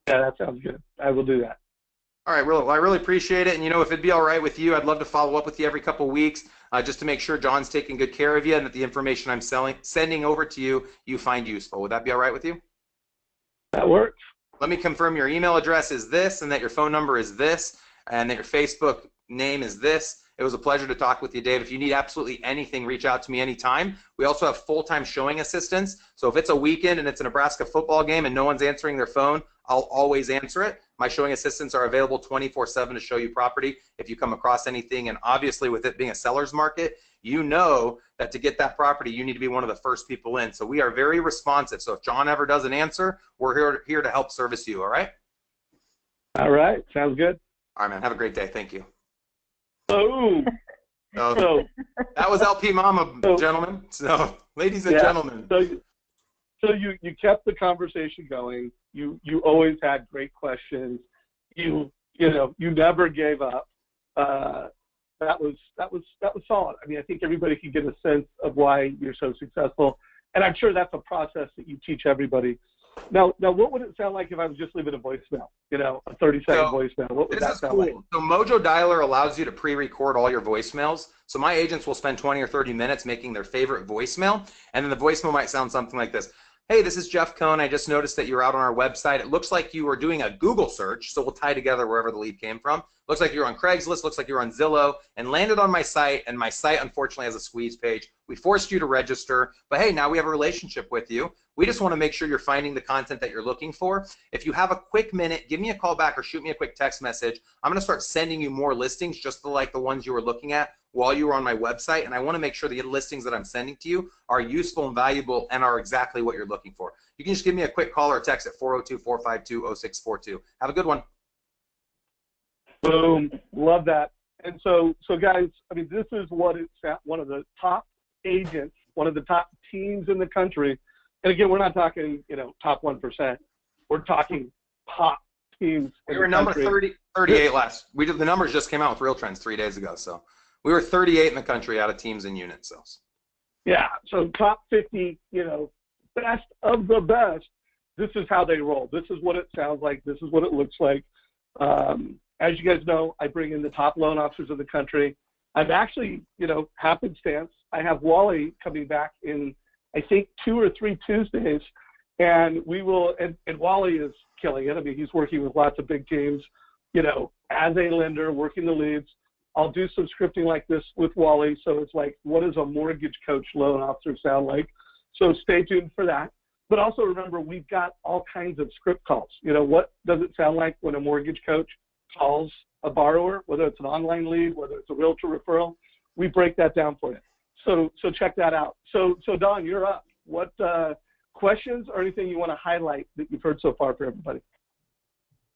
S1: Yeah, that sounds good. I will do that.
S3: All right, well, I really appreciate it. And, you know, if it'd be all right with you, I'd love to follow up with you every couple weeks just to make sure John's taking good care of you and that the information I'm sending over to you, you find useful. Would that be all right with you?
S1: That works.
S3: Let me confirm your email address is this and that your phone number is this and that your Facebook name is this. It was a pleasure to talk with you, Dave. If you need absolutely anything, reach out to me anytime. We also have full-time showing assistants. So if it's a weekend and it's a Nebraska football game and no one's answering their phone, I'll always answer it. My showing assistants are available 24/7 to show you property if you come across anything. And obviously, with it being a seller's market, you know that to get that property, you need to be one of the first people in. So we are very responsive. So if John ever doesn't answer, we're here to help service you, all right?
S1: All right. Sounds good.
S3: All right, man. Have a great day. Thank you.
S1: Oh.
S3: So that was LP Mama, gentlemen. So, ladies and gentlemen.
S1: So you kept the conversation going. You always had great questions. You never gave up. That was solid. I mean, I think everybody can get a sense of why you're so successful, and I'm sure that's a process that you teach everybody. Now, what would it sound like if I was just leaving a voicemail? You know, a 30-second voicemail. What would that sound like?
S3: So Mojo Dialer allows you to pre-record all your voicemails. So my agents will spend 20 or 30 minutes making their favorite voicemail, and then the voicemail might sound something like this. Hey, this is Jeff Cohn. I just noticed that you're out on our website. It looks like you were doing a Google search, so we'll tie together wherever the lead came from. Looks like you're on Craigslist, looks like you're on Zillow, and landed on my site, and my site unfortunately has a squeeze page. We forced you to register, but hey, now we have a relationship with you. We just want to make sure you're finding the content that you're looking for. If you have a quick minute, give me a call back or shoot me a quick text message. I'm going to start sending you more listings just like the ones you were looking at while you were on my website, and I want to make sure the listings that I'm sending to you are useful and valuable and are exactly what you're looking for. You can just give me a quick call or text at 402-452-0642. Have a good one.
S1: Boom. Love that. And so guys, I mean, this is what it's at, one of the top agents, one of the top teams in the country. And again, we're not talking, top 1%. We're talking top teams.
S3: We were number 38 last. The numbers just came out with Real Trends 3 days ago. So we were 38 in the country out of teams and unit sales.
S1: Yeah. So top 50, best of the best. This is how they roll. This is what it sounds like. This is what it looks like. As you guys know, I bring in the top loan officers of the country. I've actually, happenstance, I have Wally coming back in, I think, 2 or 3 Tuesdays, and we will, and Wally is killing it. I mean, he's working with lots of big teams, as a lender, working the leads. I'll do some scripting like this with Wally, so it's like, what does a mortgage coach loan officer sound like? So stay tuned for that. But also remember, we've got all kinds of script calls. What does it sound like when a mortgage coach calls a borrower, whether it's an online lead, whether it's a realtor referral? We break that down for you. So check that out. So Don, you're up. What questions or anything you want to highlight that you've heard so far for everybody?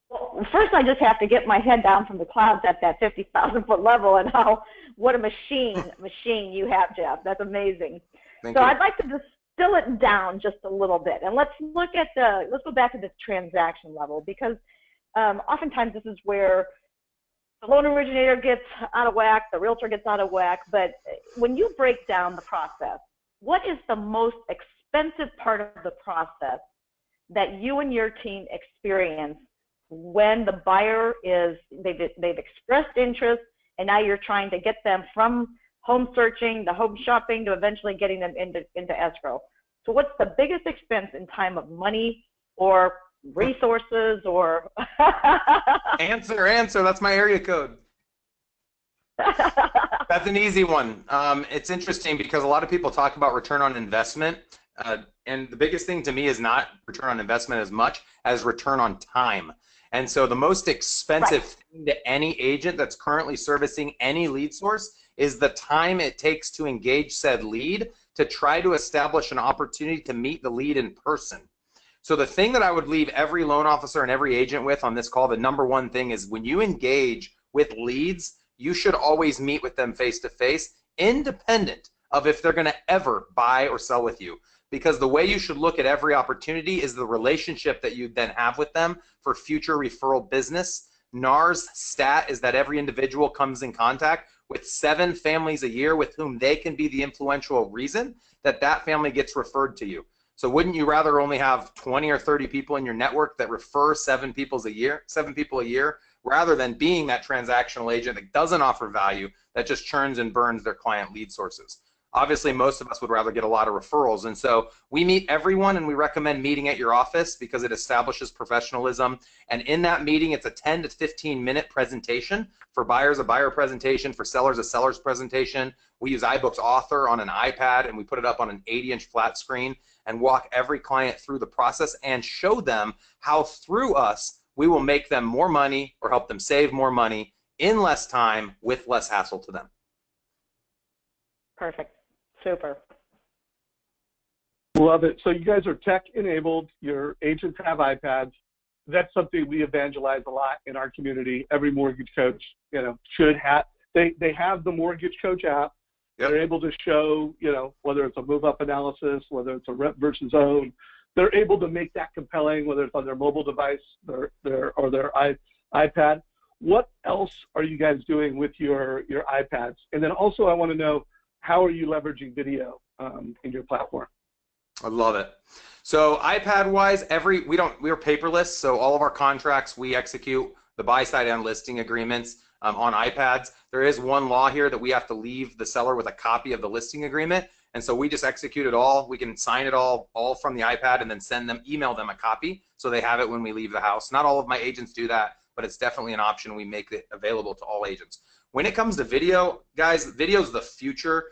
S2: Well, first I just have to get my head down from the clouds at that 50,000-foot level, and what a machine you have, Jeff. That's amazing.
S3: Thank you.
S2: I'd like to distill it down just a little bit, and let's go back to this transaction level, because oftentimes this is where the loan originator gets out of whack, the realtor gets out of whack. But when you break down the process, what is the most expensive part of the process that you and your team experience when the buyer they've expressed interest, and now you're trying to get them from home searching to home shopping to eventually getting them into escrow? So what's the biggest expense in time of money or resources or
S3: answer, that's my area code. That's an easy one. It's interesting because a lot of people talk about return on investment, and the biggest thing to me is not return on investment as much as return on time. And so the most expensive thing to any agent that's currently servicing any lead source is the time it takes to engage said lead to try to establish an opportunity to meet the lead in person. So the thing that I would leave every loan officer and every agent with on this call, the number one thing is when you engage with leads, you should always meet with them face to face, independent of if they're going to ever buy or sell with you. Because the way you should look at every opportunity is the relationship that you then have with them for future referral business. NAR's stat is that every individual comes in contact with 7 families a year with whom they can be the influential reason that that family gets referred to you. So wouldn't you rather only have 20 or 30 people in your network that refer 7 people a year, rather than being that transactional agent that doesn't offer value, that just churns and burns their client lead sources? Obviously, most of us would rather get a lot of referrals, and so we meet everyone, and we recommend meeting at your office because it establishes professionalism. And in that meeting, it's a 10 to 15-minute presentation. For buyers, a buyer presentation. For sellers, a seller's presentation. We use iBooks Author on an iPad, and we put it up on an 80-inch flat screen and walk every client through the process and show them how through us we will make them more money or help them save more money in less time with less hassle to them.
S2: Perfect. Super.
S1: Love it. So you guys are tech enabled. Your agents have iPads. That's something we evangelize a lot in our community. Every mortgage coach, should have. They have the mortgage coach app. Yep. They're able to show, whether it's a move-up analysis, whether it's a rep versus own. They're able to make that compelling, whether it's on their mobile device or their iPad. What else are you guys doing with your iPads? And then also, I want to know, how are you leveraging video in your platform?
S3: I love it. So iPad-wise, we're paperless. So all of our contracts, we execute the buy-side and listing agreements on iPads. There is one law here that we have to leave the seller with a copy of the listing agreement, and so we just execute it all. We can sign it all from the iPad and then email them a copy so they have it when we leave the house. Not all of my agents do that, but it's definitely an option. We make it available to all agents. When it comes to video, guys, video is the future.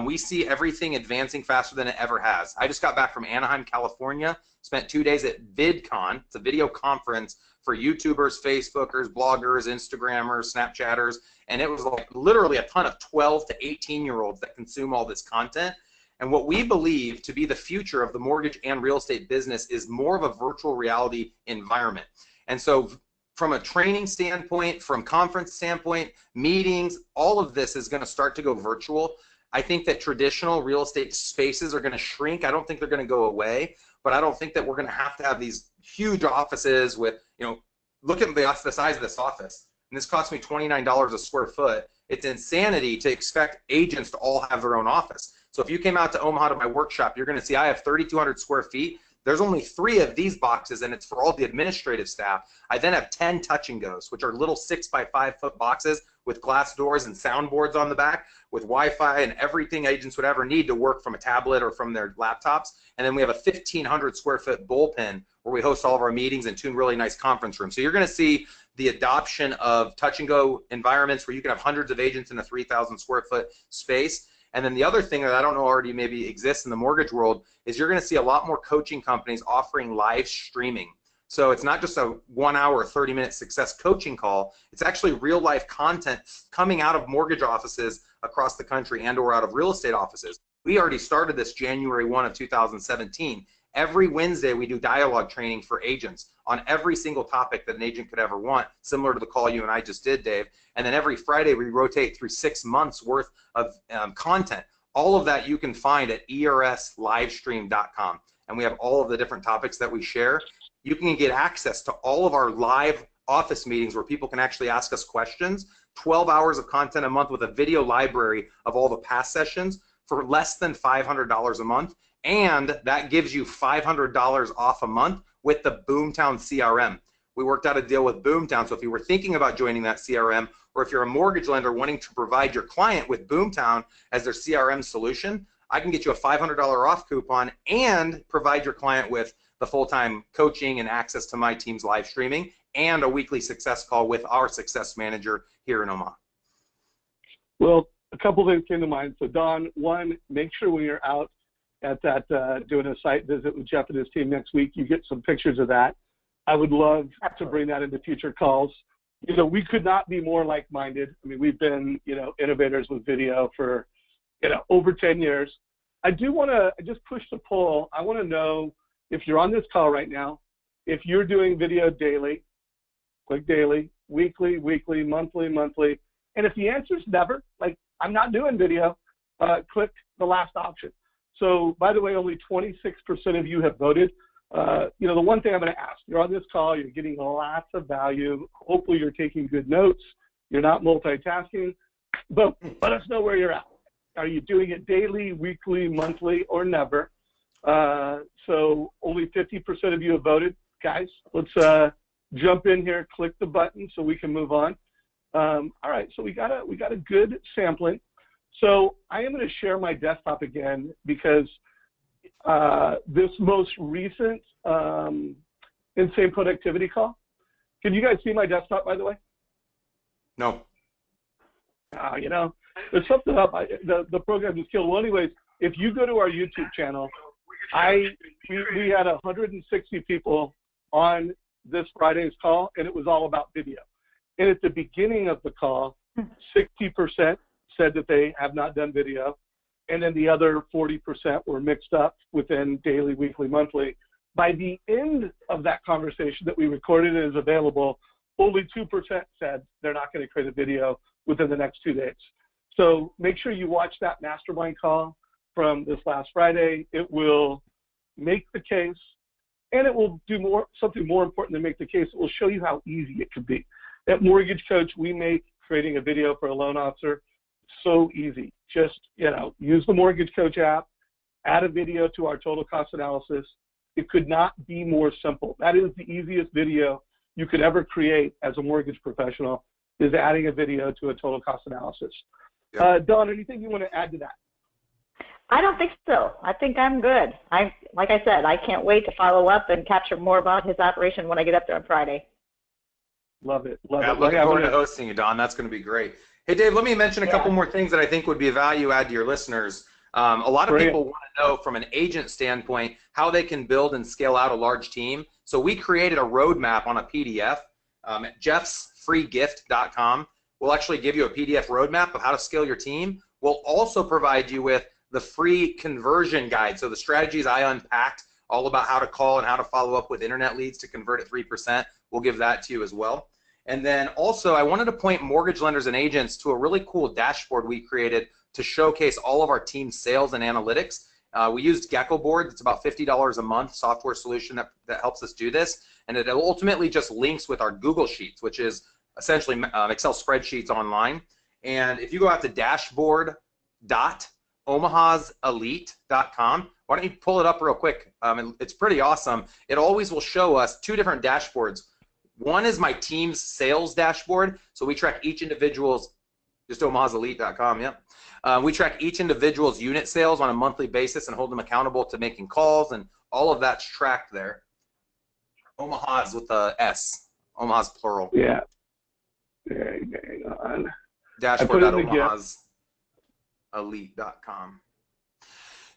S3: We see everything advancing faster than it ever has. I just got back from Anaheim, California, spent 2 days at VidCon. It's a video conference for YouTubers, Facebookers, bloggers, Instagrammers, Snapchatters, and it was like literally a ton of 12 to 18-year-olds that consume all this content. And what we believe to be the future of the mortgage and real estate business is more of a virtual reality environment. And so from a training standpoint, from conference standpoint, meetings, all of this is going to start to go virtual. I think that traditional real estate spaces are going to shrink. I don't think they're going to go away, but I don't think that we're going to have these huge offices with, look at the size of this office. And this cost me $29 a square foot. It's insanity to expect agents to all have their own office. So if you came out to Omaha to my workshop, you're going to see I have 3,200 square feet. There's only 3 of these boxes, and it's for all the administrative staff. I then have 10 touch and goes, which are little 6 by 5 foot boxes with glass doors and soundboards on the back with Wi-Fi and everything agents would ever need to work from a tablet or from their laptops. And then we have a 1,500 square foot bullpen where we host all of our meetings and 2 really nice conference rooms. So you're going to see the adoption of touch and go environments where you can have hundreds of agents in a 3,000 square foot space. And then the other thing that I don't know already maybe exists in the mortgage world is you're going to see a lot more coaching companies offering live streaming. So it's not just a 1 hour, 30-minute success coaching call. It's actually real life content coming out of mortgage offices across the country and or out of real estate offices. We already started this January 1 of 2017. Every Wednesday we do dialogue training for agents on every single topic that an agent could ever want, similar to the call you and I just did, Dave. And then every Friday we rotate through 6 months worth of content. All of that you can find at erslivestream.com. And we have all of the different topics that we share. You can get access to all of our live office meetings where people can actually ask us questions, 12 hours of content a month with a video library of all the past sessions for less than $500 a month. And that gives you $500 off a month with the Boomtown CRM. We worked out a deal with Boomtown, so if you were thinking about joining that CRM, or if you're a mortgage lender wanting to provide your client with Boomtown as their CRM solution, I can get you a $500 off coupon and provide your client with the full-time coaching and access to my team's live streaming and a weekly success call with our success manager here in Omaha.
S1: Well, a couple things came to mind. So Don, one, make sure when you're out at that doing a site visit with Jeff and his team next week, you get some pictures of that. I would love to bring that into future calls. We could not be more like-minded. I mean, we've been, innovators with video for, over 10 years. I do want to just push the poll. I want to know if you're on this call right now, if you're doing video daily, click daily, weekly, monthly. And if the answer is never, like I'm not doing video, click the last option. So, by the way, only 26% of you have voted. The one thing I'm going to ask, you're on this call, you're getting lots of value. Hopefully you're taking good notes. You're not multitasking. But let us know where you're at. Are you doing it daily, weekly, monthly, or never? So only 50% of you have voted. Guys, let's jump in here, click the button so we can move on. All right, so we got a good sampling. So I am going to share my desktop again because this most recent Insane Productivity call. Can you guys see my desktop, by the way?
S3: No.
S1: There's something up. The program is killed. Well, anyways, if you go to our YouTube channel, we had 160 people on this Friday's call, and it was all about video. And at the beginning of the call, 60% said that they have not done video, and then the other 40% were mixed up within daily, weekly, monthly. By the end of that conversation that we recorded and is available, only 2% said they're not going to create a video within the next 2 days. So make sure you watch that mastermind call from this last Friday. It will make the case, and it will do something more important than make the case. It will show you how easy it could be. At Mortgage Coach, we make creating a video for a loan officer so easy. Just, use the Mortgage Coach app, add a video to our total cost analysis. It could not be more simple. That is the easiest video you could ever create as a mortgage professional, is adding a video to a total cost analysis. Yep. Don, anything you want to add to that?
S2: I don't think so. I think I'm good. Like I said, I can't wait to follow up and capture more about his operation when I get up there on Friday.
S1: Love it.
S3: Looking forward to hosting you, Don. That's going to be great. Hey, Dave, let me mention a couple more things that I think would be a value add to your listeners. A lot of people want to know from an agent standpoint how they can build and scale out a large team. So we created a roadmap on a PDF at jeffsfreegift.com. We'll actually give you a PDF roadmap of how to scale your team. We'll also provide you with the free conversion guide. So the strategies I unpacked, all about how to call and how to follow up with internet leads to convert at 3%. we'll give that to you as well. And then also, I wanted to point mortgage lenders and agents to a really cool dashboard we created to showcase all of our team's sales and analytics. We used Gecko Board. It's about $50 a month software solution that helps us do this. And it ultimately just links with our Google Sheets, which is essentially Excel spreadsheets online. And if you go out to dashboard.omahaselite.com, why don't you pull it up real quick? It's pretty awesome. It always will show us two different dashboards. One is my team's sales dashboard. So we track each individual's, just omahaselite.com, yep. We track each individual's unit sales on a monthly basis and hold them accountable to making calls, and all of that's tracked there. Omaha's with a S. Omaha's plural.
S1: Yeah. Hang on.
S3: Dashboard.omahaselite.com.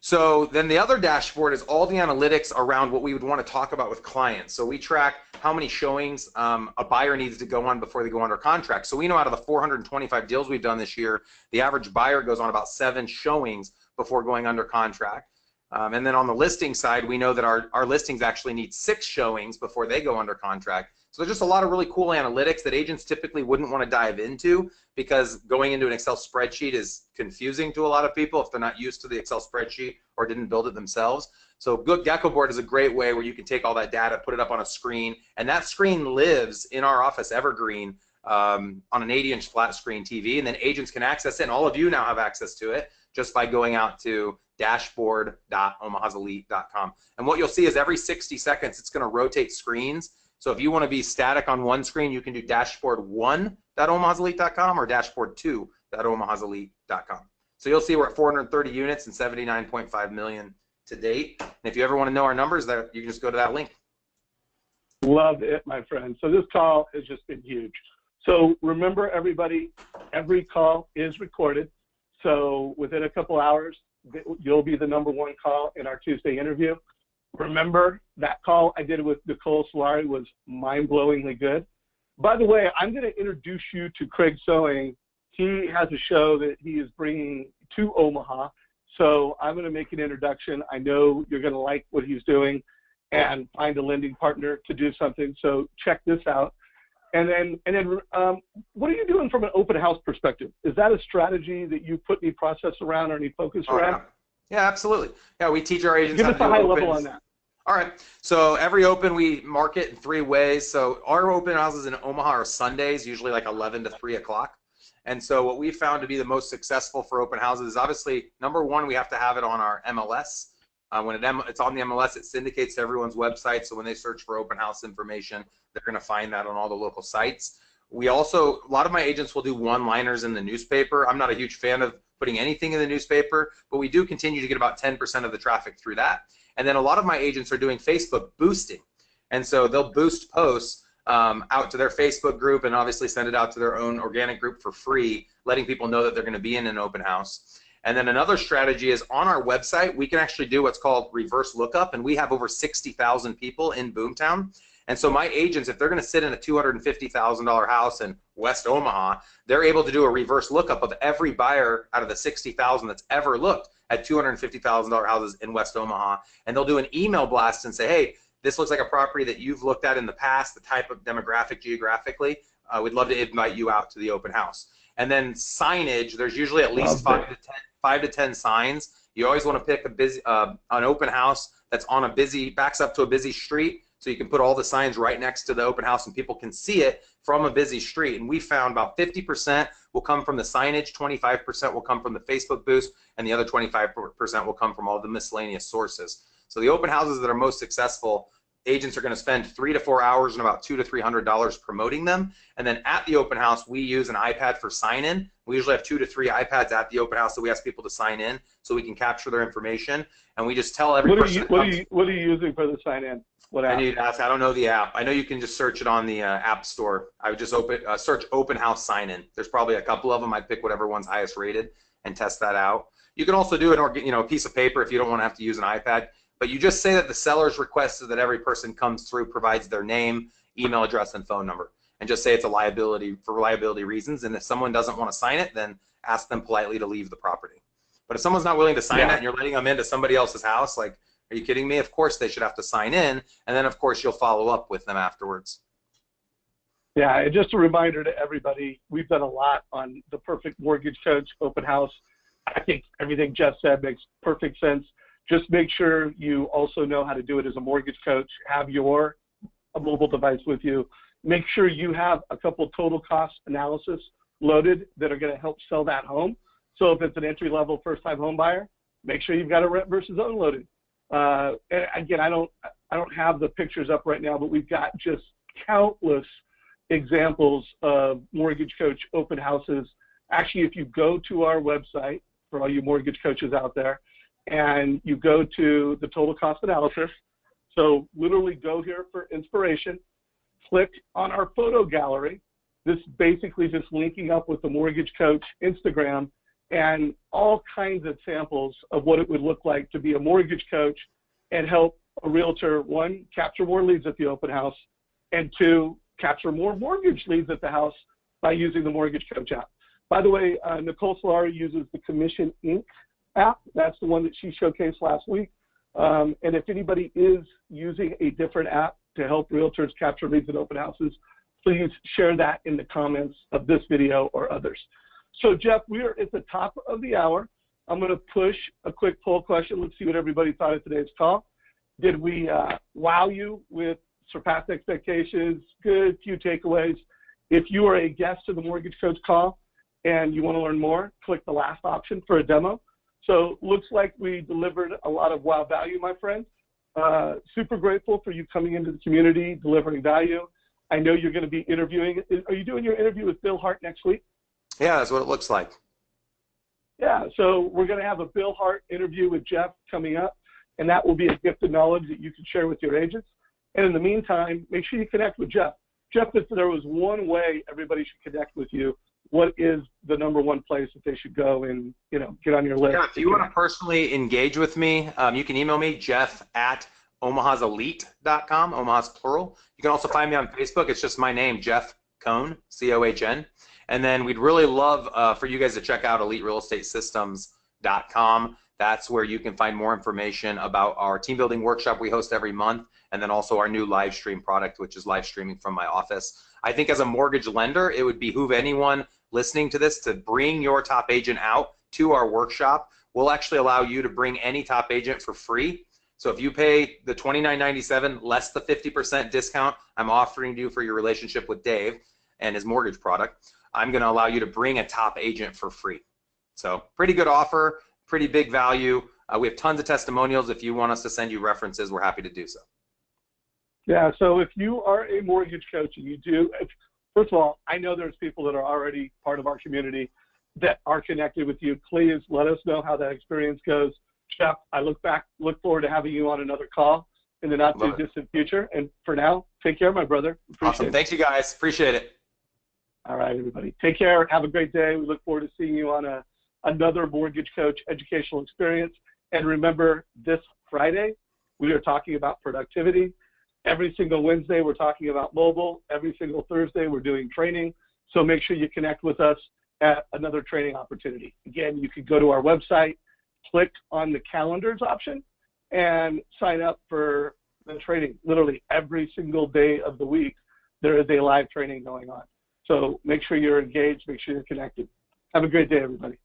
S3: So then the other dashboard is all the analytics around what we would want to talk about with clients. So we track how many showings a buyer needs to go on before they go under contract. So we know out of the 425 deals we've done this year, the average buyer goes on about 7 showings before going under contract. And then on the listing side, we know that our listings actually need 6 showings before they go under contract. So there's just a lot of really cool analytics that agents typically wouldn't want to dive into, because going into an Excel spreadsheet is confusing to a lot of people if they're not used to the Excel spreadsheet or didn't build it themselves. So Gecko Board is a great way where you can take all that data, put it up on a screen, and that screen lives in our office Evergreen on an 80-inch flat screen TV, and then agents can access it, and all of you now have access to it just by going out to dashboard.omahaselite.com. And what you'll see is every 60 seconds it's going to rotate screens. So if you want to be static on one screen, you can do dashboard1.omahaselite.com or dashboard2.omahaselite.com. So you'll see we're at 430 units and 79.5 million to date. And if you ever want to know our numbers, there you can just go to that link.
S1: Love it, my friend. So this call has just been huge. So remember, everybody, every call is recorded. So within a couple hours, you'll be the #1 call in our Tuesday interview. Remember, that call I did with Nicole Solari was mind-blowingly good. By the way, I'm going to introduce you to Craig Sewing. He has a show that he is bringing to Omaha. So I'm going to make an introduction. I know you're going to like what he's doing and find a lending partner to do something. So check this out. And then what are you doing from an open house perspective? Is that a strategy that you put any process around or any focus around?
S3: Yeah, absolutely. Yeah, we teach our agents
S1: Give
S3: how
S1: us
S3: to
S1: a
S3: do
S1: high
S3: opens.
S1: level on that.
S3: All right. So every open we market in 3 ways. So our open houses in Omaha are Sundays, usually like 11 to 3 o'clock. And so what we found to be the most successful for open houses is obviously, #1, we have to have it on our MLS. When it's on the MLS, it syndicates to everyone's website. So when they search for open house information, they're going to find that on all the local sites. We also, a lot of my agents will do one-liners in the newspaper. I'm not a huge fan of putting anything in the newspaper, but we do continue to get about 10% of the traffic through that. And then a lot of my agents are doing Facebook boosting. And so they'll boost posts out to their Facebook group and obviously send it out to their own organic group for free, letting people know that they're going to be in an open house. And then another strategy is on our website, we can actually do what's called reverse lookup, and we have over 60,000 people in Boomtown. And so my agents, if they're going to sit in a $250,000 house in West Omaha, they're able to do a reverse lookup of every buyer out of the 60,000 that's ever looked at $250,000 houses in West Omaha. And they'll do an email blast and say, hey, this looks like a property that you've looked at in the past, the type of demographic geographically. We'd love to invite you out to the open house. And then signage, there's usually at least 5 to 10 signs. You always want to pick an open house that's on backs up to a busy street, so you can put all the signs right next to the open house and people can see it from a busy street. And we found about 50% will come from the signage, 25% will come from the Facebook boost, and the other 25% will come from all the miscellaneous sources. So the open houses that are most successful, agents are going to spend 3 to 4 hours and about $200 to $300 promoting them. And then at the open house, we use an iPad for sign-in. We usually have 2 to 3 iPads at the open house that we ask people to sign in so we can capture their information. And we just tell every person.
S1: What are you using for the sign-in? What app?
S3: I need to ask. I don't know the app. I know you can just search it on the App Store. I would just search open house sign-in. There's probably a couple of them. I'd pick whatever one's highest rated and test that out. You can also do a piece of paper if you don't want to have to use an iPad. But you just say that the seller's requested that every person comes through provides their name, email address, and phone number. And just say it's a liability for liability reasons. And if someone doesn't want to sign it, then ask them politely to leave the property. But if someone's not willing to sign that and you're letting them into somebody else's house, like, are you kidding me? Of course they should have to sign in. And then, of course, you'll follow up with them afterwards.
S1: Yeah, and just a reminder to everybody, we've done a lot on the Perfect Mortgage Coach open house. I think everything Jeff said makes perfect sense. Just make sure you also know how to do it as a mortgage coach. Have your mobile device with you. Make sure you have a couple total cost analysis loaded that are going to help sell that home. So if it's an entry-level first-time home buyer, make sure you've got a rent versus own loaded. And again, I don't have the pictures up right now, but we've got just countless examples of mortgage coach open houses. Actually, if you go to our website, for all you mortgage coaches out there, and you go to the total cost analysis, so literally go here for inspiration, click on our photo gallery. This is basically just linking up with the mortgage coach Instagram and all kinds of samples of what it would look like to be a mortgage coach and help a realtor, one, capture more leads at the open house, and two, capture more mortgage leads at the house by using the Mortgage Coach app. By the way, Nicole Solari uses the Commission Inc. app. That's the one that she showcased last week. And if anybody is using a different app to help realtors capture leads at open houses, please share that in the comments of this video or others. So Jeff, we are at the top of the hour. I'm going to push a quick poll question. Let's see what everybody thought of today's call. Did we wow you with surpassed expectations, good few takeaways? If you are a guest to the Mortgage Coach call and you want to learn more, click the last option for a demo. So looks like we delivered a lot of wow value, my friend. Super grateful for you coming into the community, delivering value. I know you're going to be interviewing. Are you doing your interview with Bill Hart next week?
S3: Yeah, that's what it looks like.
S1: Yeah, so we're going to have a Bill Hart interview with Jeff coming up, and that will be a gift of knowledge that you can share with your agents. And in the meantime, make sure you connect with Jeff. Jeff, if there was one way everybody should connect with you, what is the number one place that they should go and, you know, get on your list?
S3: Yeah, if you want to personally engage with me, you can email me, jeff@omahaselite.com, Omaha's plural. You can also find me on Facebook. It's just my name, Jeff Cohn, C-O-H-N. And then we'd really love for you guys to check out eliterealestatesystems.com. That's where you can find more information about our team building workshop we host every month, and then also our new live stream product, which is live streaming from my office. I think as a mortgage lender, it would behoove anyone listening to this to bring your top agent out to our workshop. We'll actually allow you to bring any top agent for free. So if you pay the $29.97 less the 50% discount I'm offering you for your relationship with Dave and his mortgage product, I'm going to allow you to bring a top agent for free. So pretty good offer, pretty big value. We have tons of testimonials. If you want us to send you references, we're happy to do so.
S1: Yeah, so if you are a mortgage coach and you do, first of all, I know there's people that are already part of our community that are connected with you. Please let us know how that experience goes. Jeff, I look forward to having you on another call in the not too distant future. And for now, take care, my brother.
S3: Awesome. Thanks, you guys. Appreciate it.
S1: All right, everybody. Take care. Have a great day. We look forward to seeing you on another Mortgage Coach educational experience. And remember, this Friday, we are talking about productivity. Every single Wednesday, we're talking about mobile. Every single Thursday, we're doing training. So make sure you connect with us at another training opportunity. Again, you can go to our website, click on the calendars option, and sign up for the training. Literally every single day of the week, there is a live training going on. So make sure you're engaged, make sure you're connected. Have a great day, everybody.